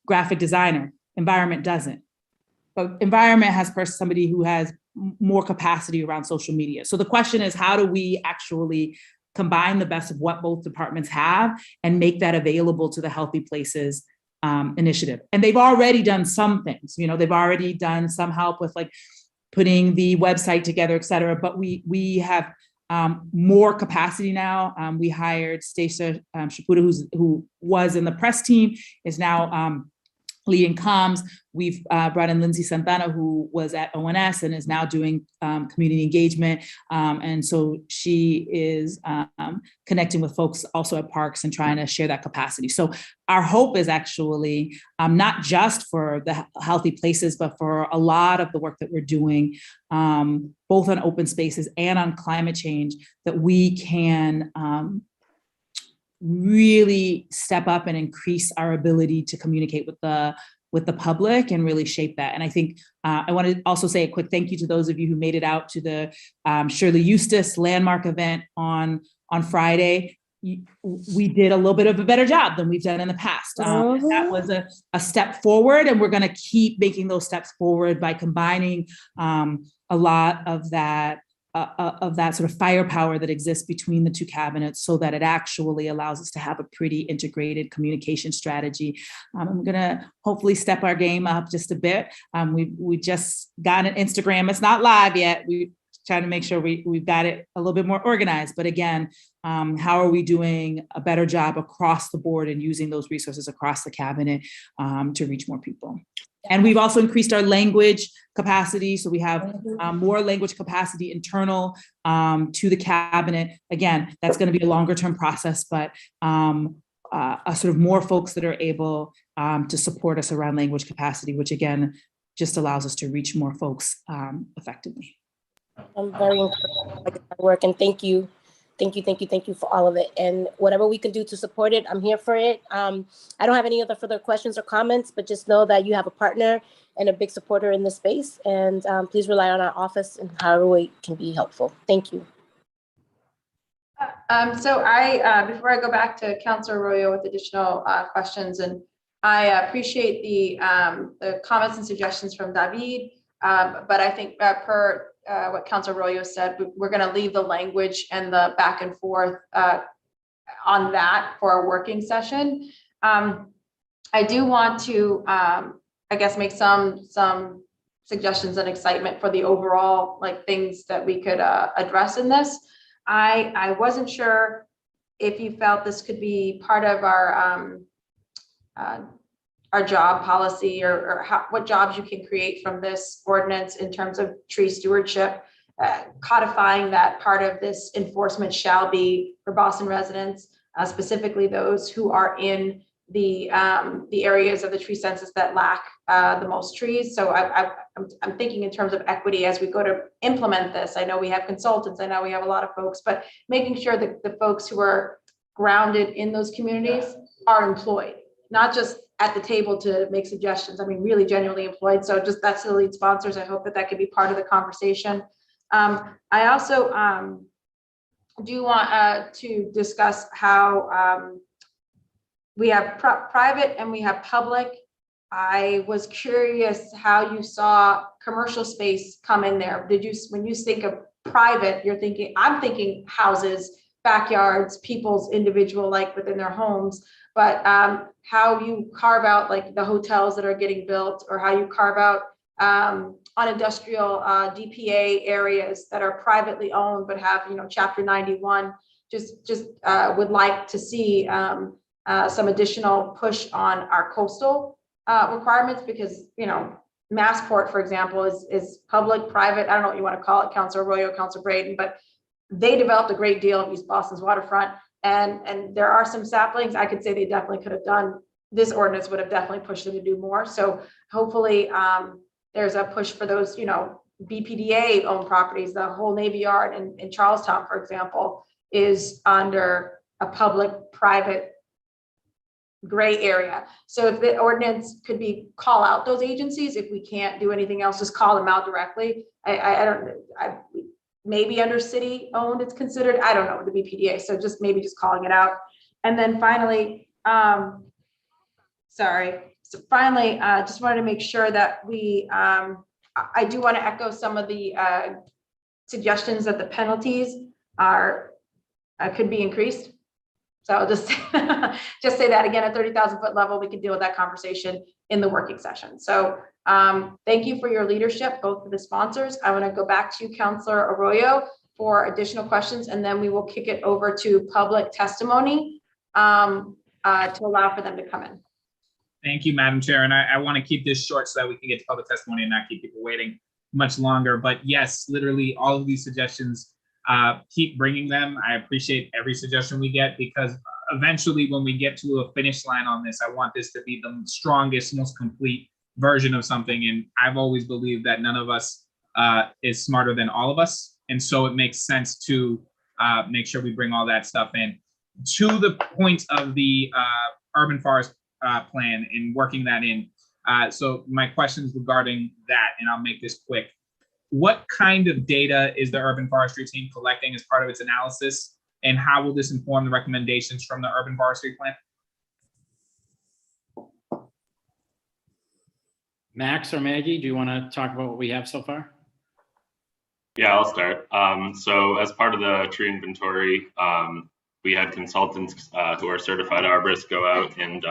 graphic designer, Environment doesn't. But Environment has somebody who has more capacity around social media. So the question is, how do we actually combine the best of what both departments have and make that available to the Healthy Places initiative? And they've already done some things, they've already done some help with like putting the website together, et cetera, but we have more capacity now. We hired Stacia Shaputa, who was in the press team, is now leading comms. We've brought in Lindsay Santana, who was at ONS and is now doing community engagement. And so she is connecting with folks also at Parks and trying to share that capacity. So our hope is actually not just for the Healthy Places, but for a lot of the work that we're doing, both on open spaces and on climate change, that we can really step up and increase our ability to communicate with the public and really shape that. And I think I want to also say a quick thank you to those of you who made it out to the Shirley Eustace landmark event on Friday. We did a little bit of a better job than we've done in the past. That was a step forward, and we're going to keep making those steps forward by combining a lot of that sort of firepower that exists between the two cabinets, so that it actually allows us to have a pretty integrated communication strategy. I'm gonna hopefully step our game up just a bit. We just got an Instagram. It's not live yet. We trying to make sure we've got it a little bit more organized. But again, how are we doing a better job across the board and using those resources across the cabinet to reach more people? And we've also increased our language capacity. So we have more language capacity internal to the cabinet. Again, that's going to be a longer term process, but a sort of more folks that are able to support us around language capacity, which again, just allows us to reach more folks effectively. I'm very encouraged by the work, and thank you for all of it. And whatever we can do to support it, I'm here for it. I don't have any other further questions or comments, but just know that you have a partner and a big supporter in this space. And please rely on our office and however we can be helpful. Thank you. So before I go back to Councilor Arroyo with additional questions, and I appreciate the comments and suggestions from David, but I think per what Councilor Arroyo said, we're going to leave the language and the back and forth on that for our working session. I do want to, I guess, make some suggestions and excitement for the overall things that we could address in this. I wasn't sure if you felt this could be part of our job policy, or what jobs you can create from this ordinance in terms of tree stewardship, codifying that part of this enforcement shall be for Boston residents, specifically those who are in the areas of the tree census that lack the most trees. So I'm thinking in terms of equity as we go to implement this. I know we have consultants, I know we have a lot of folks, but making sure that the folks who are grounded in those communities are employed, not just at the table to make suggestions. I mean, really genuinely employed. So just that's the lead sponsors. I hope that could be part of the conversation. I also do want to discuss how we have private and we have public. I was curious how you saw commercial space come in there. When you think of private, I'm thinking houses, backyards, people's individual, within their homes, but how you carve out the hotels that are getting built, or how you carve out on industrial DPA areas that are privately owned but have Chapter 91. Just would like to see some additional push on our coastal requirements, because Massport, for example, is public, private. I don't know what you want to call it, Councilor Arroyo, Councilor Braden, but they developed a great deal of East Boston's waterfront. And there are some saplings I could say they definitely could have done this ordinance would have definitely pushed them to do more. So hopefully there's a push for those, BPDA owned properties. The whole Navy Yard in Charlestown, for example, is under a public-private gray area. So if the ordinance could be call out those agencies, if we can't do anything else, just call them out directly. Maybe under city owned, it's considered, I don't know, the BPDA. So just calling it out. And then finally, just wanted to make sure that I do want to echo some of the suggestions that the penalties could be increased. So I'll just say that again, at 30,000 foot level, we can deal with that conversation in the working session. So thank you for your leadership, both of the sponsors. I want to go back to Councilor Arroyo for additional questions, and then we will kick it over to public testimony to allow for them to come in. Thank you, Madam Chair. And I want to keep this short so that we can get to public testimony and not keep people waiting much longer. But yes, literally all of these suggestions, keep bringing them. I appreciate every suggestion we get, because eventually when we get to a finish line on this, I want this to be the strongest, most complete version of something. And I've always believed that none of us is smarter than all of us. And so it makes sense to make sure we bring all that stuff in. To the point of the urban forest plan and working that in. So my questions regarding that, and I'll make this quick. What kind of data is the urban forestry team collecting as part of its analysis? And how will this inform the recommendations from the urban forestry plan? Max or Maggie, do you want to talk about what we have so far? Yeah, I'll start. So as part of the tree inventory, we had consultants who are certified arborists go out and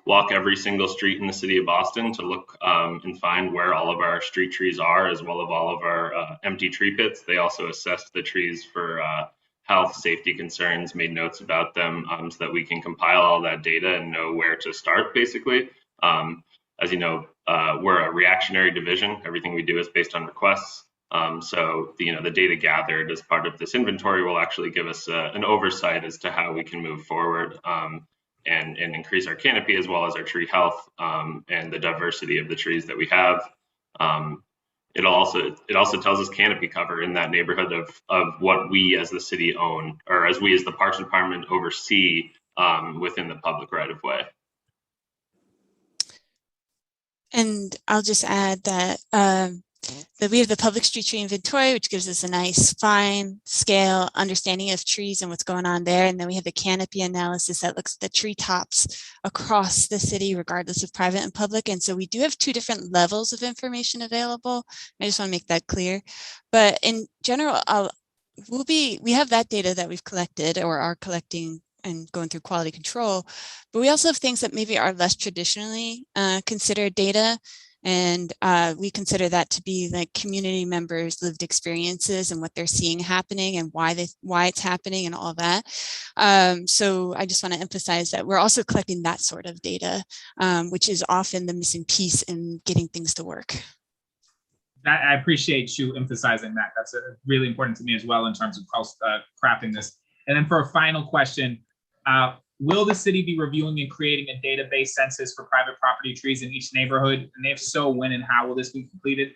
walk every single street in the city of Boston to look and find where all of our street trees are, as well as all of our empty tree pits. They also assessed the trees for health, safety concerns, made notes about them so that we can compile all that data and know where to start, basically. As you know, we're a reactionary division. Everything we do is based on requests. So the data gathered as part of this inventory will actually give us an oversight as to how we can move forward and increase our canopy, as well as our tree health and the diversity of the trees that we have. It also tells us canopy cover in that neighborhood of what we as the city own, or as we as the Parks Department oversee within the public right of way. And I'll just add that we have the public street tree inventory, which gives us a nice fine scale understanding of trees and what's going on there. And then we have the canopy analysis that looks at the tree tops across the city, regardless of private and public. And so we do have two different levels of information available. I just want to make that clear. But in general, we have that data that we've collected or are collecting and going through quality control, but we also have things that maybe are less traditionally considered data. And we consider that to be like community members' lived experiences and what they're seeing happening and why it's happening and all that. So I just want to emphasize that we're also collecting that sort of data, which is often the missing piece in getting things to work. I appreciate you emphasizing that. That's really important to me as well in terms of crafting this. And then for a final question, will the city be reviewing and creating a database census for private property trees in each neighborhood? And if so, when and how will this be completed?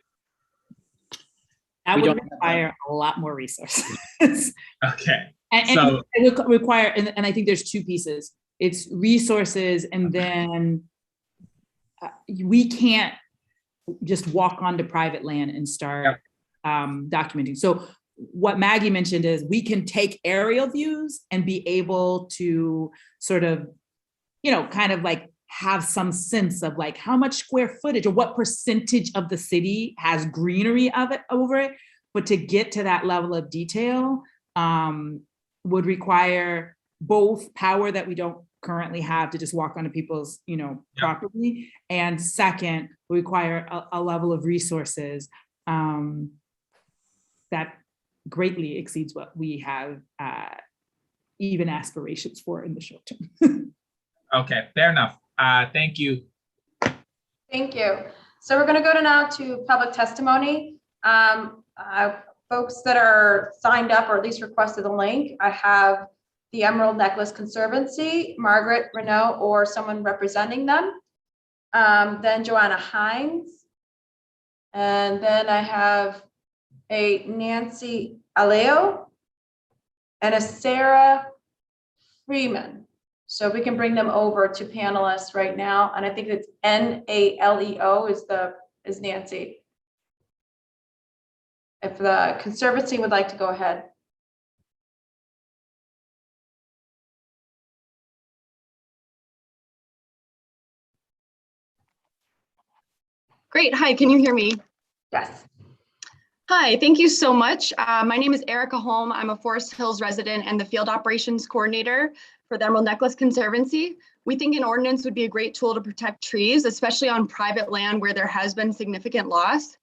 That would require a lot more resources. Okay. And it would require, and I think there's two pieces. It's resources, and then we can't just walk onto private land and start documenting. So what Maggie mentioned is we can take aerial views and be able to sort of, kind of like have some sense of like how much square footage or what percentage of the city has greenery of it over it. But to get to that level of detail would require both power that we don't currently have to just walk onto people's, property, and second, require a level of resources that greatly exceeds what we have even aspirations for in the short term. Okay, fair enough. Thank you. Thank you. So we're going to go now to public testimony. Folks that are signed up or at least requested the link, I have the Emerald Necklace Conservancy, Margaret Renault or someone representing them. Then Joanna Hines. And then I have a Nancy Aleo and a Sarah Freeman. So we can bring them over to panelists right now. And I think it's NALEO is Nancy. If the Conservancy would like to go ahead. Great. Hi, can you hear me? Yes. Hi, thank you so much. My name is Erica Holm. I'm a Forest Hills resident and the field operations coordinator for the Emerald Necklace Conservancy. We think an ordinance would be a great tool to protect trees, especially on private land where there has been significant loss.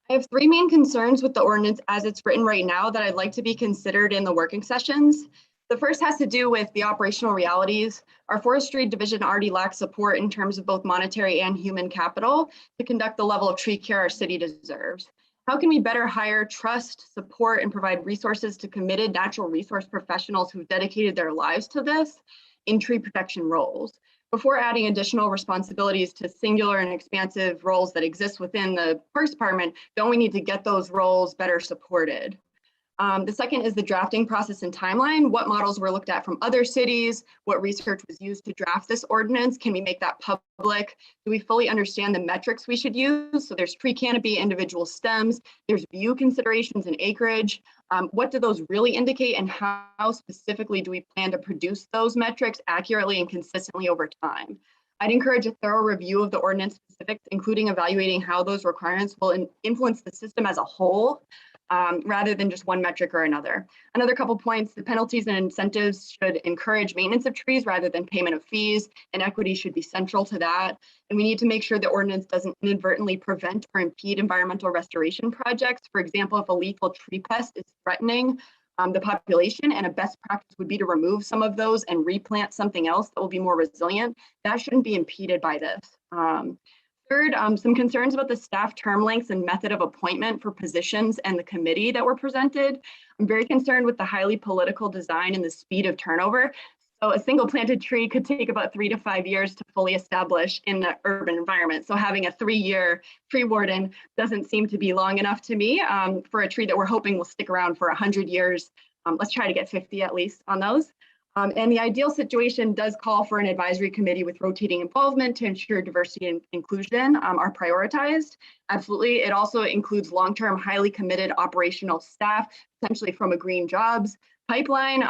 I have three main concerns with the ordinance as it's written right now that I'd like to be considered in the working sessions. The first has to do with the operational realities. Our forestry division already lacks support in terms of both monetary and human capital to conduct the level of tree care our city deserves. How can we better hire, trust, support, and provide resources to committed natural resource professionals who've dedicated their lives to this in tree protection roles? Before adding additional responsibilities to singular and expansive roles that exist within the Parks Department, don't we need to get those roles better supported? The second is the drafting process and timeline. What models were looked at from other cities? What research was used to draft this ordinance? Can we make that public? Do we fully understand the metrics we should use? So there's tree canopy, individual stems, there's view considerations and acreage. What do those really indicate, and how specifically do we plan to produce those metrics accurately and consistently over time? I'd encourage a thorough review of the ordinance specifics, including evaluating how those requirements will influence the system as a whole, rather than just one metric or another. Another couple points, the penalties and incentives should encourage maintenance of trees rather than payment of fees, and equity should be central to that. And we need to make sure the ordinance doesn't inadvertently prevent or impede environmental restoration projects. For example, if a lethal tree pest is threatening the population, and a best practice would be to remove some of those and replant something else that will be more resilient, that shouldn't be impeded by this. Third, some concerns about the staff term lengths and method of appointment for positions and the committee that were presented. I'm very concerned with the highly political design and the speed of turnover. So a single planted tree could take about 3 to 5 years to fully establish in the urban environment. So having a 3-year tree warden doesn't seem to be long enough to me for a tree that we're hoping will stick around for 100 years. Let's try to get 50 at least on those. And the ideal situation does call for an advisory committee with rotating involvement to ensure diversity and inclusion are prioritized. Absolutely. It also includes long-term, highly committed operational staff, potentially from a green jobs pipeline,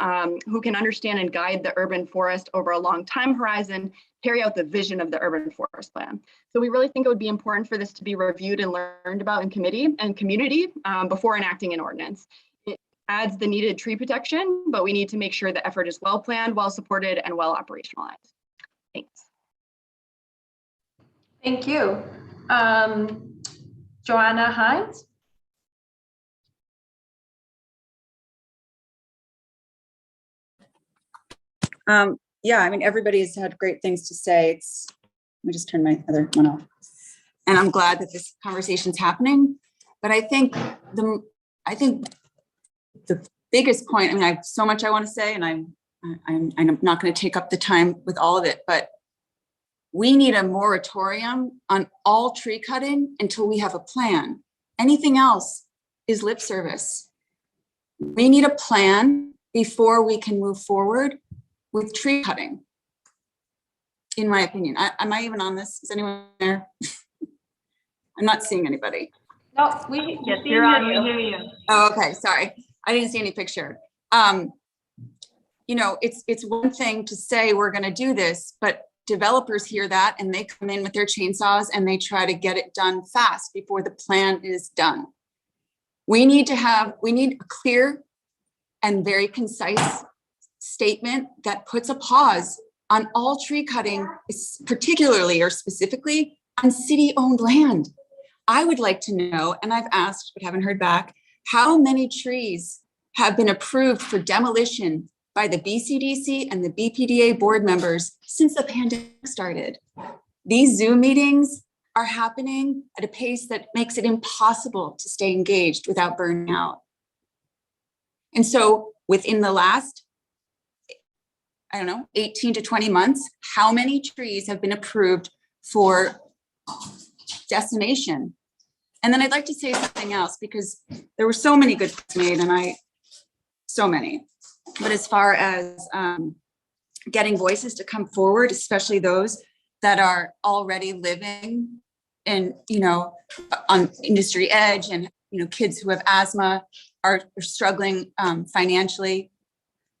who can understand and guide the urban forest over a long time horizon, carry out the vision of the urban forest plan. So we really think it would be important for this to be reviewed and learned about in committee and community before enacting an ordinance. Adds the needed tree protection, but we need to make sure the effort is well planned, well supported, and well operationalized. Thanks. Thank you. Joanna Hines. Yeah, I mean, everybody's had great things to say. Let me just turn my other one off. And I'm glad that this conversation's happening. But I think the biggest point, I mean, I have so much I want to say, and I'm not going to take up the time with all of it, but we need a moratorium on all tree cutting until we have a plan. Anything else is lip service. We need a plan before we can move forward with tree cutting, in my opinion. Am I even on this? Is anyone there? I'm not seeing anybody. No, yes, you're on, we hear you. Oh, okay, sorry. I didn't see any picture. You know, it's one thing to say we're going to do this, but developers hear that and they come in with their chainsaws and they try to get it done fast before the plan is done. We need a clear and very concise statement that puts a pause on all tree cutting, particularly or specifically on city-owned land. I would like to know, and I've asked but haven't heard back, how many trees have been approved for demolition by the BCDC and the BPDA board members since the pandemic started? These Zoom meetings are happening at a pace that makes it impossible to stay engaged without burning out. And so within the last I don't know, 18 to 20 months, how many trees have been approved for decimation? And then I'd like to say something else, because there were so many good points made, and so many. But as far as getting voices to come forward, especially those that are already living in, on industry edge, and, kids who have asthma are struggling financially.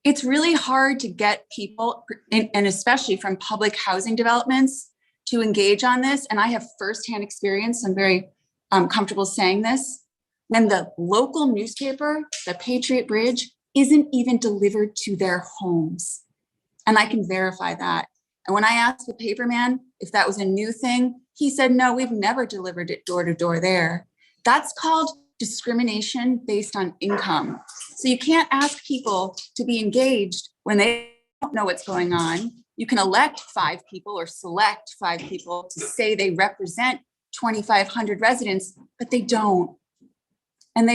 It's really hard to get people, and especially from public housing developments, to engage on this. And I have firsthand experience. I'm very comfortable saying this. When the local newspaper, the Patriot Bridge, isn't even delivered to their homes. And I can verify that. And when I asked the paperman if that was a new thing, he said, no, we've never delivered it door to door there. That's called discrimination based on income. So you can't ask people to be engaged when they don't know what's going on. You can elect 5 people or select 5 people to say they represent 2,500 residents, but they don't. And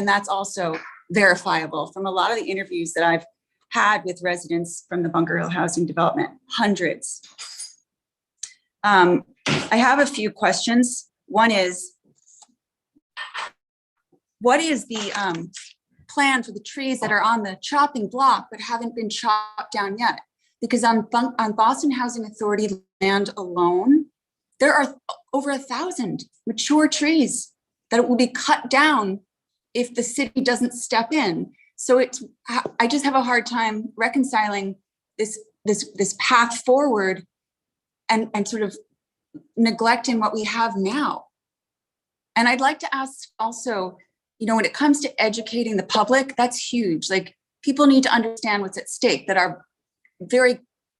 that's also verifiable from a lot of the interviews that I've had with residents from the Bunker Hill Housing Development, hundreds. I have a few questions. One is, what is the plan for the trees that are on the chopping block but haven't been chopped down yet? Because on Boston Housing Authority land alone, there are over 1,000 mature trees that will be cut down if the city doesn't step in. So I just have a hard time reconciling this path forward and sort of neglecting what we have now. And I'd like to ask also, when it comes to educating the public, that's huge. Like, people need to understand what's at stake, that our very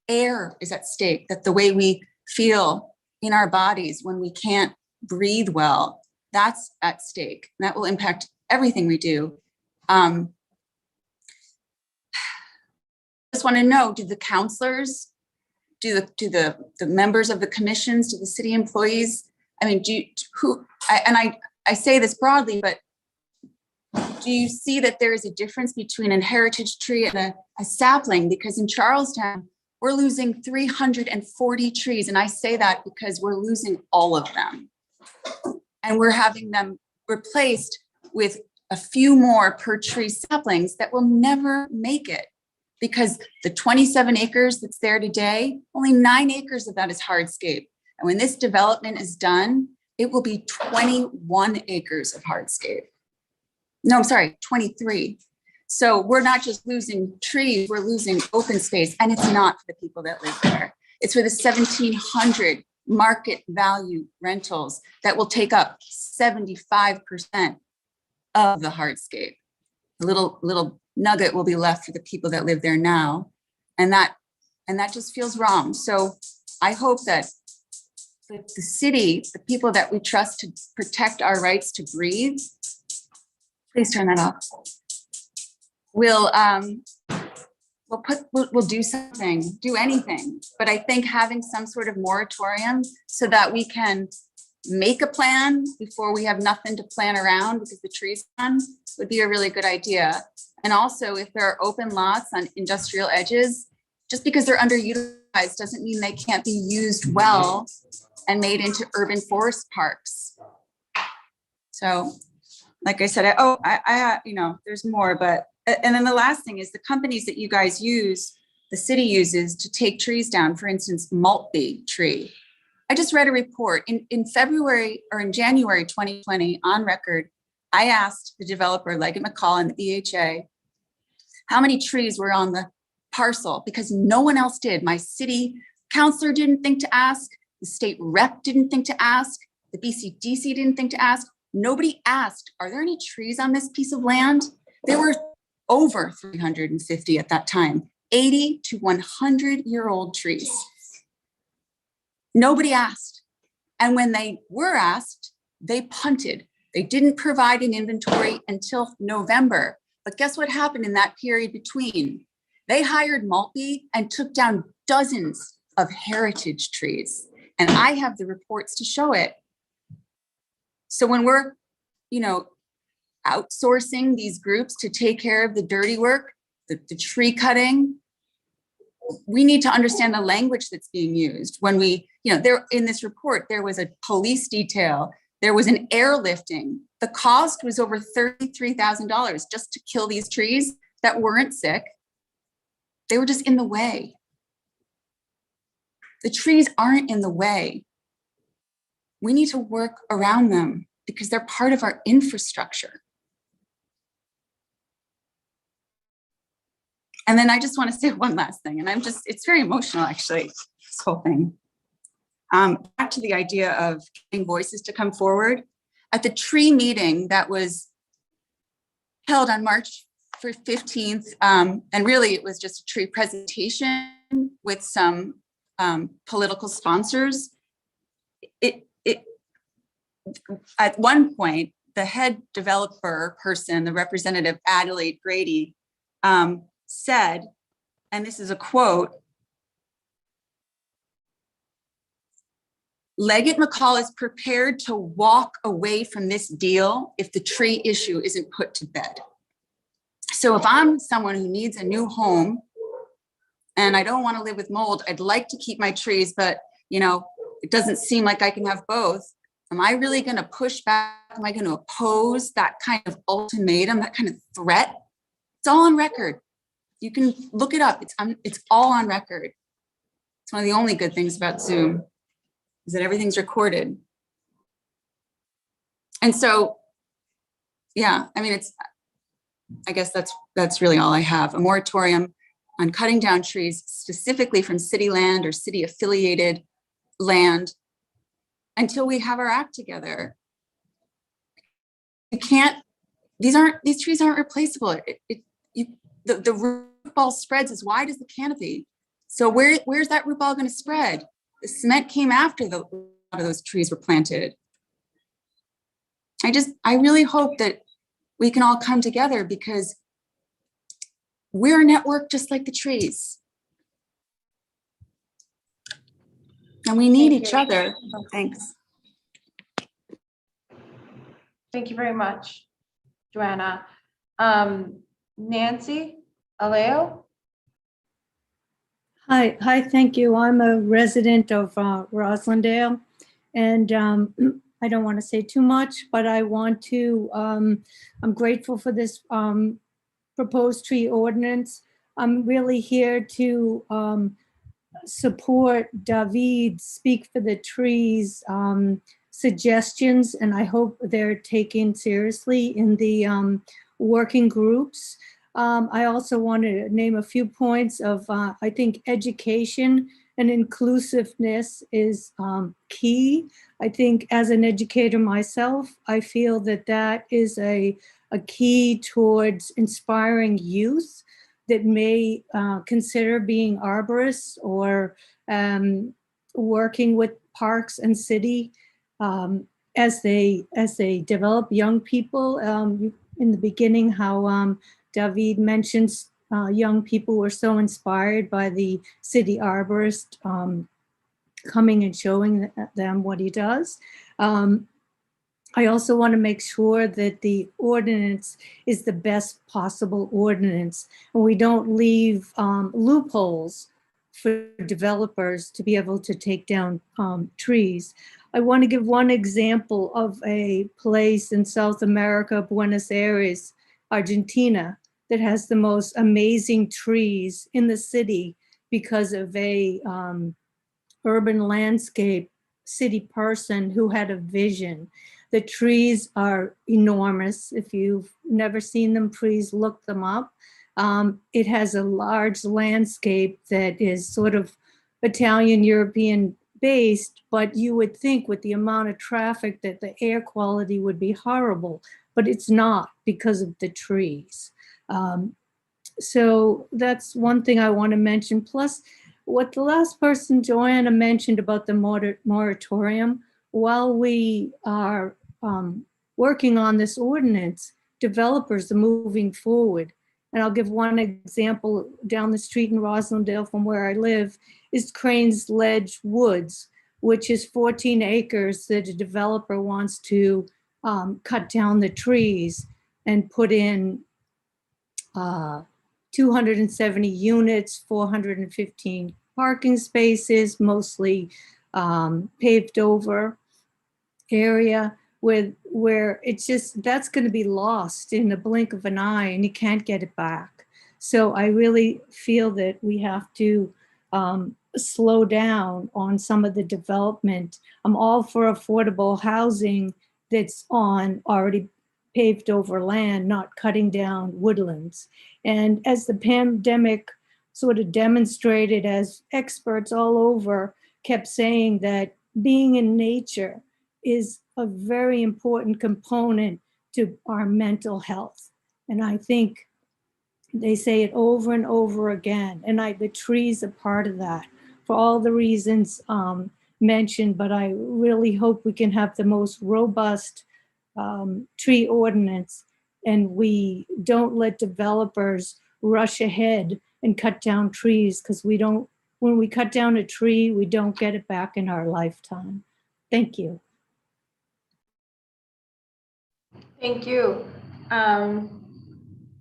air is at stake, that the way we feel in our bodies when we can't breathe well, that's at stake. And that will impact everything we do. I just want to know, do the counselors, do the members of the commissions, do the city employees, I mean, I say this broadly, but do you see that there is a difference between a heritage tree and a sapling? Because in Charlestown, we're losing 340 trees. And I say that because we're losing all of them. And we're having them replaced with a few more per tree saplings that will never make it. Because the 27 acres that's there today, only 9 acres of that is hardscape. And when this development is done, it will be 21 acres of hardscape. No, I'm sorry, 23. So we're not just losing trees, we're losing open space, and it's not for the people that live there. It's for the 1,700 market value rentals that will take up 75% of the hardscape. A little nugget will be left for the people that live there now. And that just feels wrong. So I hope that the city, the people that we trust to protect our rights to breathe, please turn that off, we'll do something, do anything. But I think having some sort of moratorium so that we can make a plan before we have nothing to plan around because the tree's gone would be a really good idea. And also, if there are open lots on industrial edges, just because they're underutilized doesn't mean they can't be used well and made into urban forest parks. So, like I said, there's more, but, and then the last thing is the companies that you guys use, the city uses to take trees down, for instance, Maltby tree. I just read a report in February or in January 2020 on record. I asked the developer, Leggett McCall and the EHA, how many trees were on the parcel, because no one else did. My city councilor didn't think to ask. The state rep didn't think to ask. The BCDC didn't think to ask. Nobody asked, are there any trees on this piece of land? There were over 350 at that time, 80 to 100-year-old trees. Nobody asked. And when they were asked, they punted. They didn't provide an inventory until November. But guess what happened in that period between? They hired Maltby and took down dozens of heritage trees. And I have the reports to show it. So when we're, outsourcing these groups to take care of the dirty work, the tree cutting, we need to understand the language that's being used when we, there in this report, there was a police detail, there was an airlifting. The cost was over $33,000 just to kill these trees that weren't sick. They were just in the way. The trees aren't in the way. We need to work around them because they're part of our infrastructure. And then I just want to say one last thing, and it's very emotional actually, this whole thing. Back to the idea of getting voices to come forward. At the tree meeting that was held on March 15th, and really it was just a tree presentation with some political sponsors. At one point, the head developer person, the representative Adelaide Grady, said, and this is a quote, Leggett McCall is prepared to walk away from this deal if the tree issue isn't put to bed. So if I'm someone who needs a new home and I don't want to live with mold, I'd like to keep my trees, but it doesn't seem like I can have both. Am I really going to push back? Am I going to oppose that kind of ultimatum, that kind of threat? It's all on record. You can look it up. It's all on record. It's one of the only good things about Zoom is that everything's recorded. And so, yeah, I mean, I guess that's really all I have. A moratorium on cutting down trees, specifically from city land or city affiliated land, until we have our act together. You can't, these trees aren't replaceable. The root ball spreads as wide as the canopy. So where's that root ball going to spread? The cement came after a lot of those trees were planted. I really hope that we can all come together because we're a network just like the trees. And we need each other. Thanks. Thank you very much, Joanna. Nancy Aleo. Hi, thank you. I'm a resident of Roslindale, and I don't want to say too much, but I want to, I'm grateful for this proposed tree ordinance. I'm really here to support David's Speak for the Trees suggestions, and I hope they're taken seriously in the working groups. I also want to name a few points of, I think education and inclusiveness is key. I think as an educator myself, I feel that that is a key towards inspiring youth that may consider being arborists or working with parks and city as they develop young people. In the beginning, how David mentions young people were so inspired by the city arborist coming and showing them what he does. I also want to make sure that the ordinance is the best possible ordinance, and we don't leave loopholes for developers to be able to take down trees. I want to give one example of a place in South America, Buenos Aires, Argentina, that has the most amazing trees in the city because of a urban landscape city person who had a vision. The trees are enormous. If you've never seen them, please look them up. It has a large landscape that is sort of Italian European based, but you would think with the amount of traffic that the air quality would be horrible, but it's not because of the trees. So that's one thing I want to mention. Plus, what the last person, Joanna, mentioned about the moratorium, while we are working on this ordinance, developers are moving forward. And I'll give one example. Down the street in Roslindale from where I live is Crane's Ledge Woods, which is 14 acres that a developer wants to cut down the trees and put in 270 units, 415 parking spaces, mostly paved over area where it's just, that's going to be lost in the blink of an eye and you can't get it back. So I really feel that we have to slow down on some of the development. I'm all for affordable housing that's on already paved over land, not cutting down woodlands. And as the pandemic sort of demonstrated, as experts all over kept saying that being in nature is a very important component to our mental health. And I think they say it over and over again. And the trees are part of that for all the reasons mentioned, but I really hope we can have the most robust tree ordinance and we don't let developers rush ahead and cut down trees, because when we cut down a tree, we don't get it back in our lifetime. Thank you. Thank you.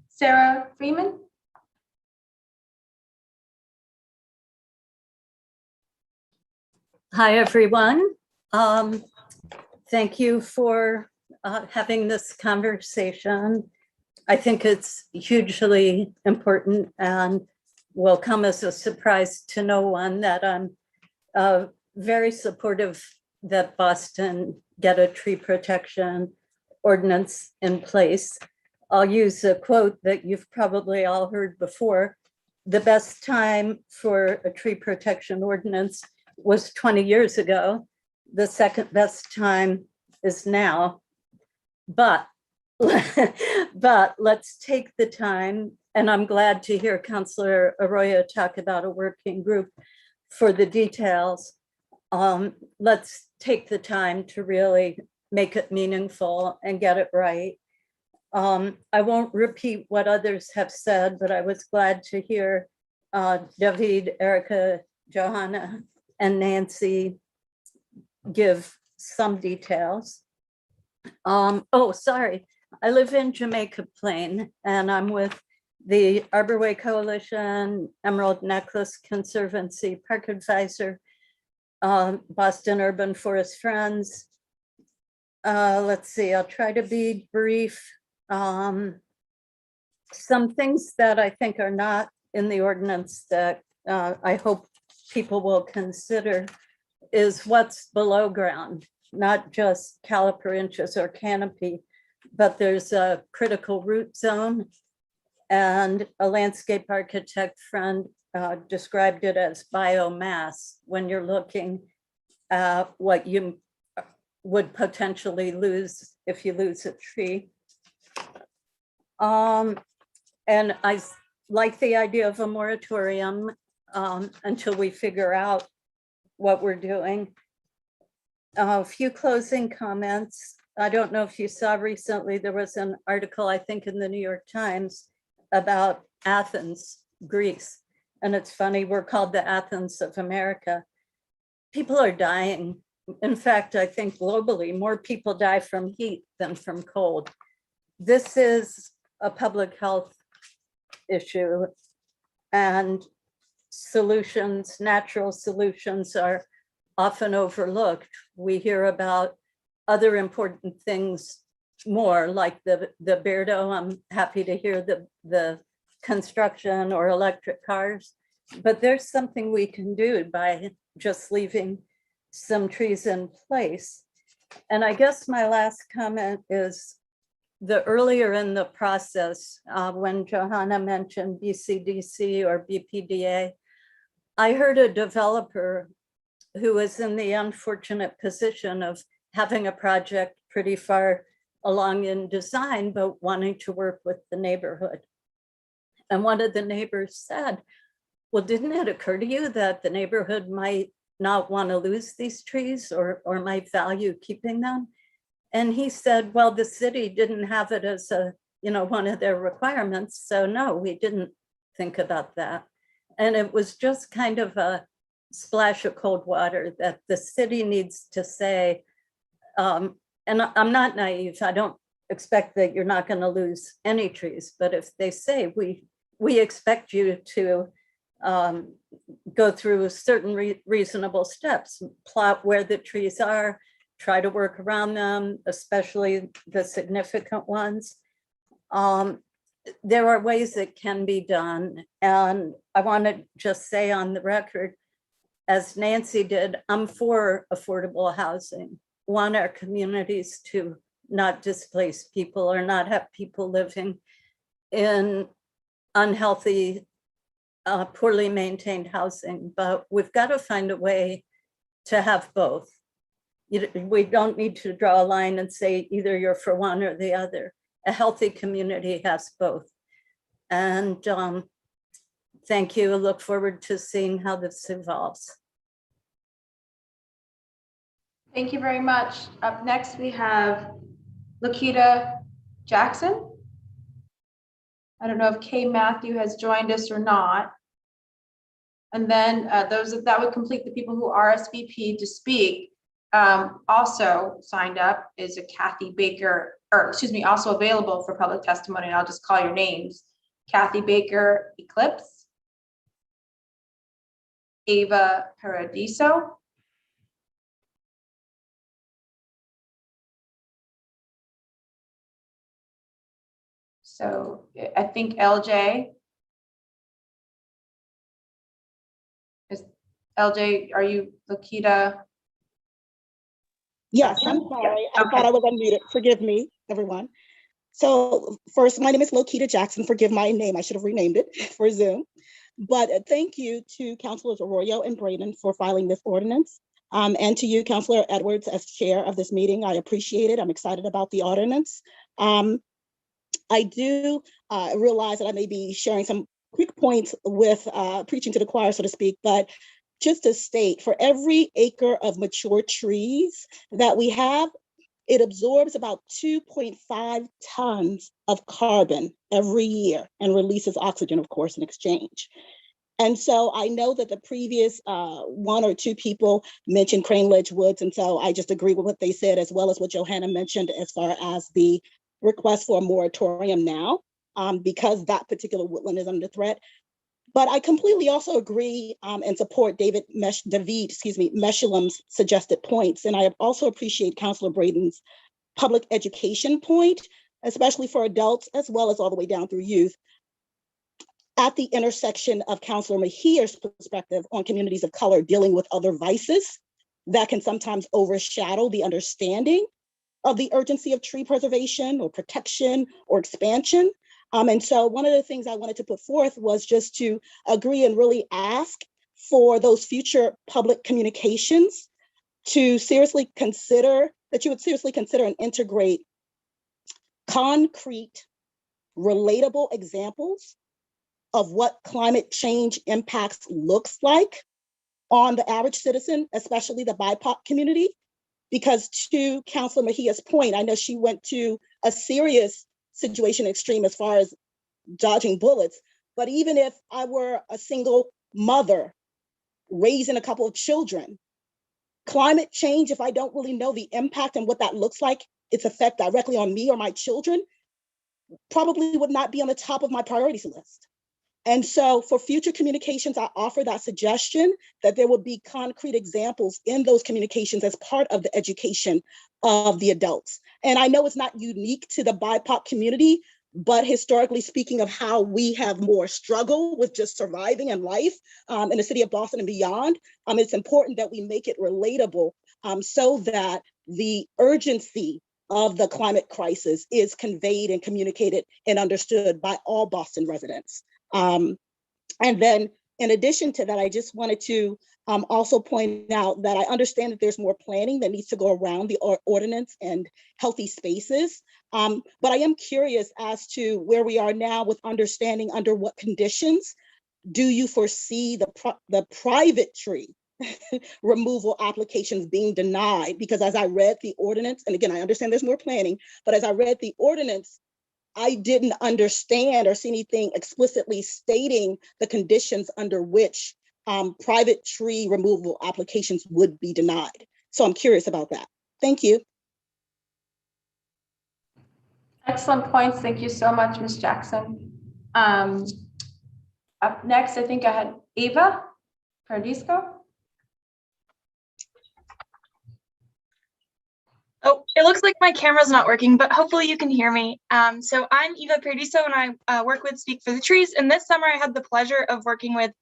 Sarah Freeman? Hi, everyone. Thank you for having this conversation. I think it's hugely important and will come as a surprise to no one that I'm very supportive that Boston get a tree protection ordinance in place. I'll use a quote that you've probably all heard before. The best time for a tree protection ordinance was 20 years ago. The second best time is now. But let's take the time, and I'm glad to hear Councillor Arroyo talk about a working group for the details. Let's take the time to really make it meaningful and get it right. I won't repeat what others have said, but I was glad to hear David, Erica, Johanna, and Nancy give some details. Oh, sorry. I live in Jamaica Plain and I'm with the Arborway Coalition, Emerald Necklace Conservancy, Park Advisor, Boston Urban Forest Friends. Let's see, I'll try to be brief. Some things that I think are not in the ordinance that I hope people will consider is what's below ground, not just caliper inches or canopy, but there's a critical root zone. And a landscape architect friend described it as biomass when you're looking at what you would potentially lose if you lose a tree. And I like the idea of a moratorium until we figure out what we're doing. A few closing comments. I don't know if you saw recently, there was an article, I think in the New York Times, about Athens, Greece. And it's funny, we're called the Athens of America. People are dying. In fact, I think globally, more people die from heat than from cold. This is a public health issue, and solutions, natural solutions, are often overlooked. We hear about other important things more, like the Beardo. I'm happy to hear the construction or electric cars, but there's something we can do by just leaving some trees in place. And I guess my last comment is the earlier in the process, when Johanna mentioned BCDC or BPDA, I heard a developer who was in the unfortunate position of having a project pretty far along in design, but wanting to work with the neighborhood. And one of the neighbors said, well, didn't it occur to you that the neighborhood might not want to lose these trees or might value keeping them? And he said, well, the city didn't have it as a, one of their requirements. So no, we didn't think about that. And it was just kind of a splash of cold water that the city needs to say, and I'm not naive, I don't expect that you're not going to lose any trees, but if they say we we expect you to go through certain reasonable steps, plot where the trees are, try to work around them, especially the significant ones. There are ways it can be done. And I want to just say on the record, as Nancy did, I'm for affordable housing. Want our communities to not displace people or not have people living in unhealthy, poorly maintained housing, but we've got to find a way to have both. We don't need to draw a line and say either you're for one or the other. A healthy community has both. And thank you. I look forward to seeing how this evolves. Thank you very much. Up next, we have Lakita Jackson. I don't know if Kay Matthew has joined us or not. And then that would complete the people who RSVP to speak. Also signed up is a Kathy Baker, or excuse me, also available for public testimony. And I'll just call your names. Kathy Baker Eclipse, Ava Paradiso, so I think LJ. Is LJ, are you Lakita? Yes, I'm sorry. I thought I was unmuted. Forgive me, everyone. So first, my name is Lakita Jackson. Forgive my name. I should have renamed it for Zoom. But thank you to Councilors Arroyo and Braden for filing this ordinance. And to you, Councilor Edwards, as chair of this meeting. I appreciate it. I'm excited about the ordinance. I do realize that I may be sharing some quick points with preaching to the choir, so to speak, but just to state, for every acre of mature trees that we have, it absorbs about 2.5 tons of carbon every year and releases oxygen, of course, in exchange. And so I know that the previous one or two people mentioned Crane Ledge Woods, and so I just agree with what they said, as well as what Johanna mentioned as far as the request for a moratorium now, because that particular woodland is under threat. But I completely also agree and support David Meshulam's suggested points. And I also appreciate Councilor Braden's public education point, especially for adults, as well as all the way down through youth, at the intersection of Councilor Mejia's perspective on communities of color dealing with other vices that can sometimes overshadow the understanding of the urgency of tree preservation or protection or expansion. And so one of the things I wanted to put forth was just to agree and really ask for those future public communications to seriously consider, that you would seriously consider and integrate concrete, relatable examples of what climate change impacts looks like on the average citizen, especially the BIPOC community. Because to Councilor Mejia's point, I know she went to a serious situation extreme as far as dodging bullets, but even if I were a single mother raising a couple of children, climate change, if I don't really know the impact and what that looks like, its effect directly on me or my children, probably would not be on the top of my priorities list. And so for future communications, I offer that suggestion that there will be concrete examples in those communications as part of the education of the adults. And I know it's not unique to the BIPOC community, but historically speaking of how we have more struggle with just surviving in life in the city of Boston and beyond, it's important that we make it relatable so that the urgency of the climate crisis is conveyed and communicated and understood by all Boston residents. And then in addition to that, I just wanted to also point out that I understand that there's more planning that needs to go around the ordinance and healthy spaces. But I am curious as to where we are now with understanding under what conditions do you foresee the private tree removal applications being denied? Because as I read the ordinance, and again, I understand there's more planning, but as I read the ordinance, I didn't understand or see anything explicitly stating the conditions under which private tree removal applications would be denied. So I'm curious about that. Thank you. Excellent points. Thank you so much, Ms. Jackson. Up next, I think I had Eva Paradisco. Oh, it looks like my camera's not working, but hopefully you can hear me. So I'm Eva Perdiso, and I work with Speak for the Trees. And this summer I had the pleasure of working with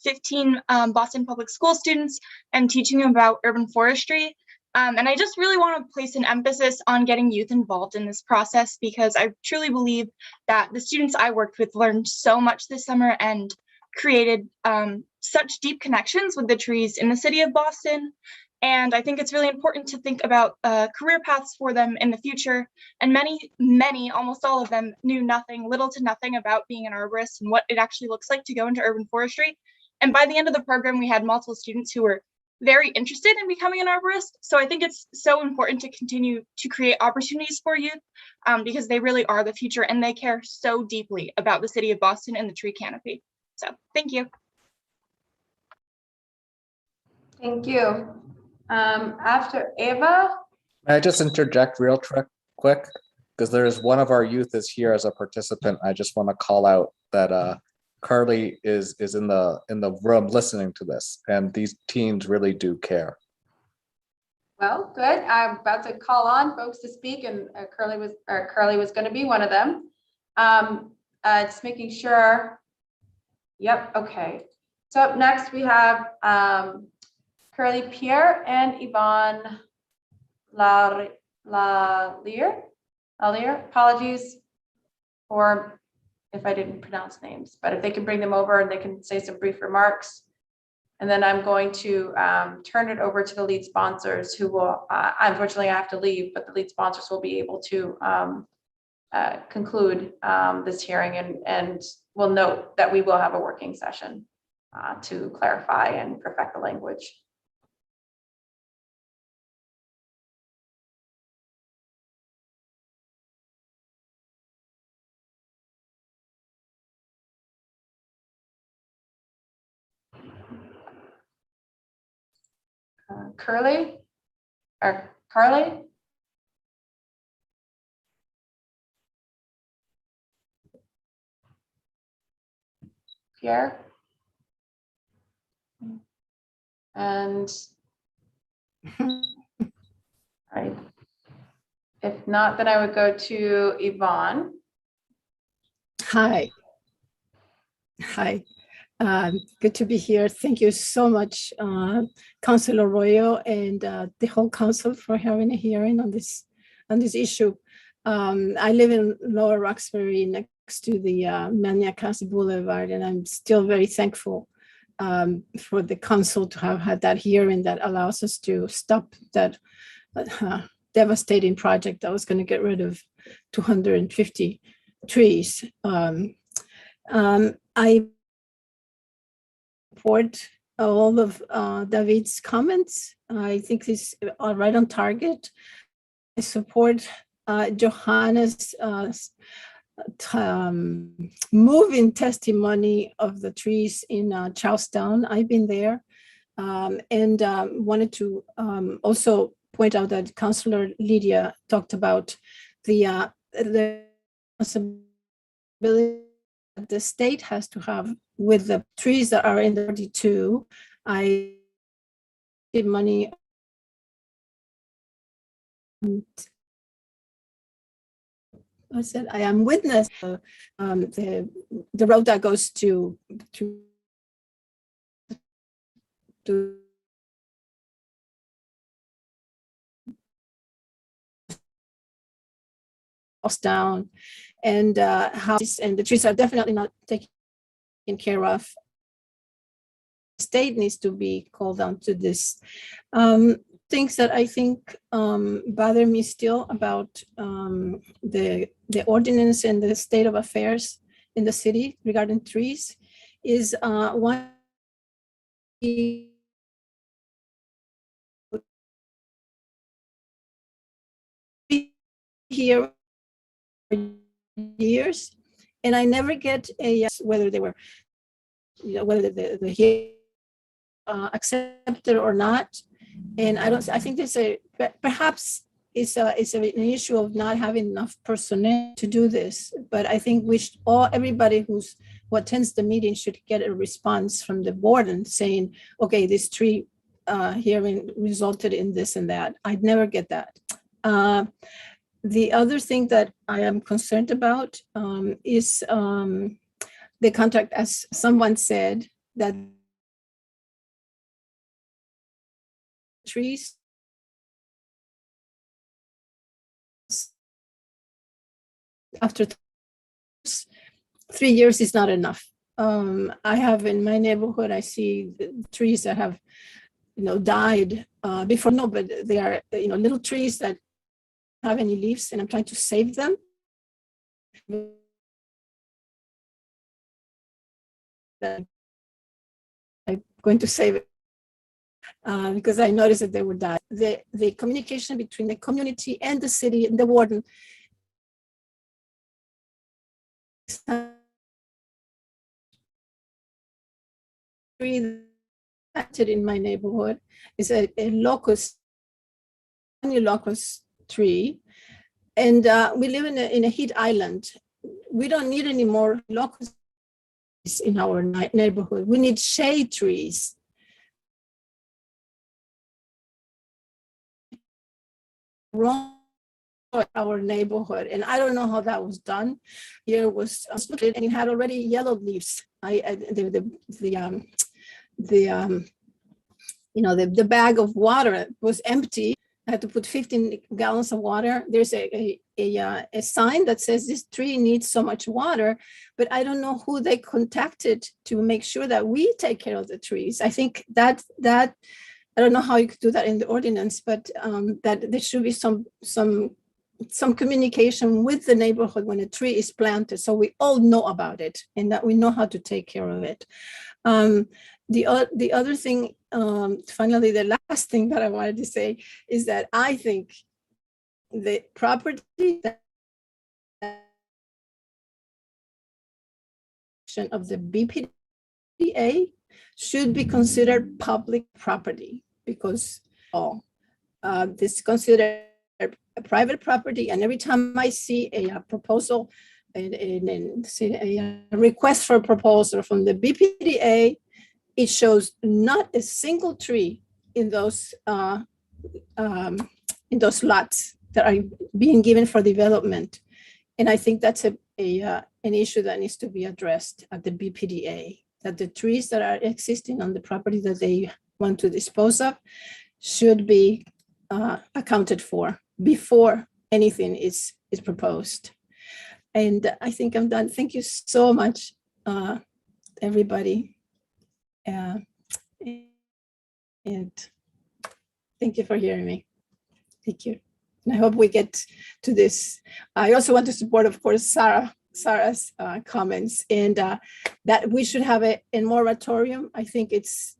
15 Boston Public School students and teaching them about urban forestry. And I just really want to place an emphasis on getting youth involved in this process, because I truly believe that the students I worked with learned so much this summer and created such deep connections with the trees in the city of Boston. And I think it's really important to think about career paths for them in the future. And many, almost all of them knew little to nothing about being an arborist and what it actually looks like to go into urban forestry. And by the end of the program, we had multiple students who were very interested in becoming an arborist. So I think it's so important to continue to create opportunities for youth because they really are the future and they care so deeply about the city of Boston and the tree canopy. So thank you. Thank you. After Eva. May I just interject real quick? Because there's one of our youth is here as a participant. I just want to call out that Carly is in the room listening to this, and these teens really do care. Well, good. I'm about to call on folks to speak, and Curly was going to be one of them. Just making sure. Yep. Okay. So up next we have Curly Pierre and Yvonne Lallier. Apologies for if I didn't pronounce names, but if they can bring them over and they can say some brief remarks. And then I'm going to turn it over to the lead sponsors who will, unfortunately I have to leave, but the lead sponsors will be able to conclude this hearing, and we'll note that we will have a working session to clarify and perfect the language. Curly or Carly? Pierre? And right. If not, then I would go to Yvonne. Hi. Hi. Good to be here. Thank you so much, Councilor Arroyo and the whole council for having a hearing on this issue. I live in Lower Roxbury next to the Maniacasi Boulevard, and I'm still very thankful for the council to have had that hearing that allows us to stop that devastating project that was going to get rid of 250 trees. I support all of David's comments. I think he's right on target. I support Johanna's moving testimony of the trees in Charlestown. I've been there, and wanted to also point out that Councilor Lydia talked about the responsibility that the state has to have with the trees that are in the 32. I give money. I said I am witness the road that goes to down, and how and the trees are definitely not taken care of. The state needs to be called down to this. Things that I think bother me still about the ordinance and the state of affairs in the city regarding trees is one here years, and I never get a yes whether they were, whether the accepted or not. And I think there's perhaps it's an issue of not having enough personnel to do this. But I think everybody who's who attends the meeting should get a response from the warden saying, okay, this tree hearing resulted in this and that. I'd never get that. The other thing that I am concerned about is the contract, as someone said, that trees after 3 years is not enough. I have in my neighborhood, I see the trees that have, died before. No, but they are, little trees that have any leaves, and I'm trying to save them. I'm going to save it because I noticed that they would die. The communication between the community and the city and the warden planted in my neighborhood is a locust tree, and we live in a heat island. We don't need any more locusts in our neighborhood. We need shade trees. Wrong our neighborhood, and I don't know how that was done. Here was split, and it had already yellow leaves. The bag of water was empty. I had to put 15 gallons of water. There's a sign that says this tree needs so much water, but I don't know who they contacted to make sure that we take care of the trees. I think that I don't know how you could do that in the ordinance, but that there should be some communication with the neighborhood when a tree is planted, so we all know about it and that we know how to take care of it. The other thing, finally, the last thing that I wanted to say is that I think the property of the BPDA should be considered public property, because this is considered a private property. And every time I see a proposal, a request for a proposal from the BPDA, it shows not a single tree in those lots that are being given for development. And I think that's an issue that needs to be addressed at the BPDA, that the trees that are existing on the property that they want to dispose of should be accounted for before anything is proposed. And I think I'm done. Thank you so much, everybody. And thank you for hearing me. Thank you. And I hope we get to this. I also want to support, of course, Sarah's comments, and that we should have a moratorium. I think it's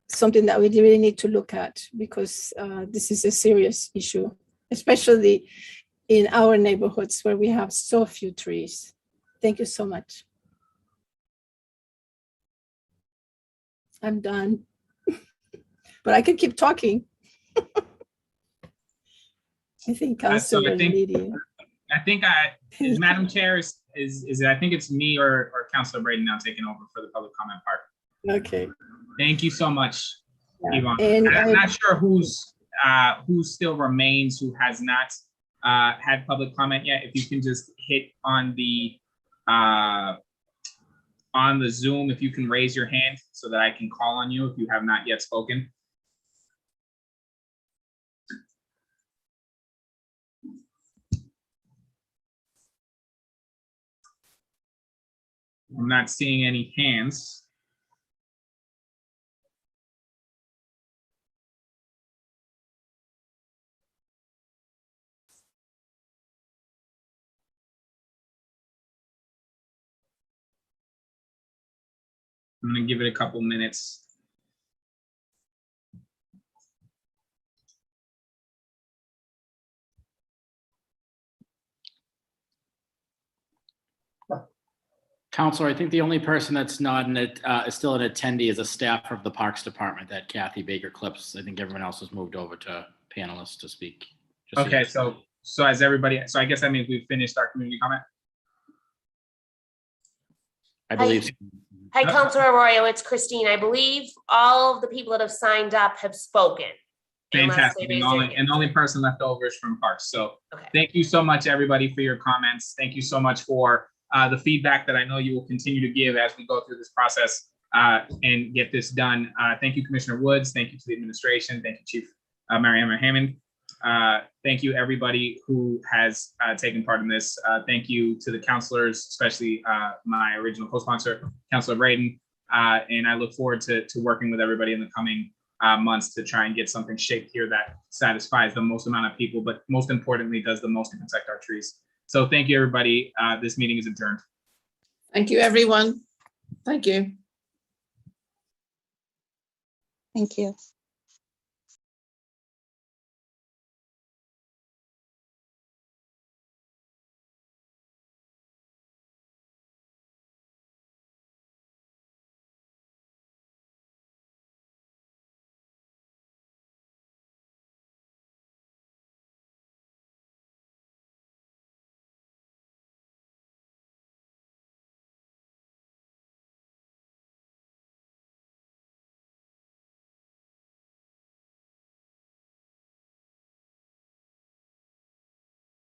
something that we really need to look at, because this is a serious issue, especially in our neighborhoods where we have so few trees. Thank you so much. I'm done, but I can keep talking. I think Councilor Liddy. Madam Chair, I think it's me or Councilor Braden now taking over for the public comment part. Okay. Thank you so much, Yvonne. And I'm not sure who still remains who has not had public comment yet. If you can just hit on the Zoom, if you can raise your hand so that I can call on you if you have not yet spoken. I'm not seeing any hands. I'm going to give it a couple minutes. Counselor, I think the only person that's not in it is still an attendee is a staffer of the Parks Department, that Kathy Baker Clips. I think everyone else has moved over to panelists to speak. Okay, so as everybody, so I guess that means we've finished our community comment. I believe. Hi, Councilor Arroyo, it's Christine. I believe all of the people that have signed up have spoken. Fantastic. And the only person left over is from Parks. So thank you so much, everybody, for your comments. Thank you so much for the feedback that I know you will continue to give as we go through this process and get this done. Thank you, Commissioner Woods. Thank you to the administration. Thank you, Chief Mariama Hammond. Thank you, everybody who has taken part in this. Thank you to the counselors, especially my original co-sponsor, Councilor Braden. And I look forward to working with everybody in the coming months to try and get something shaped here that satisfies the most amount of people, but most importantly, does the most to protect our trees. So thank you, everybody. This meeting is adjourned. Thank you, everyone. Thank you. Thank you.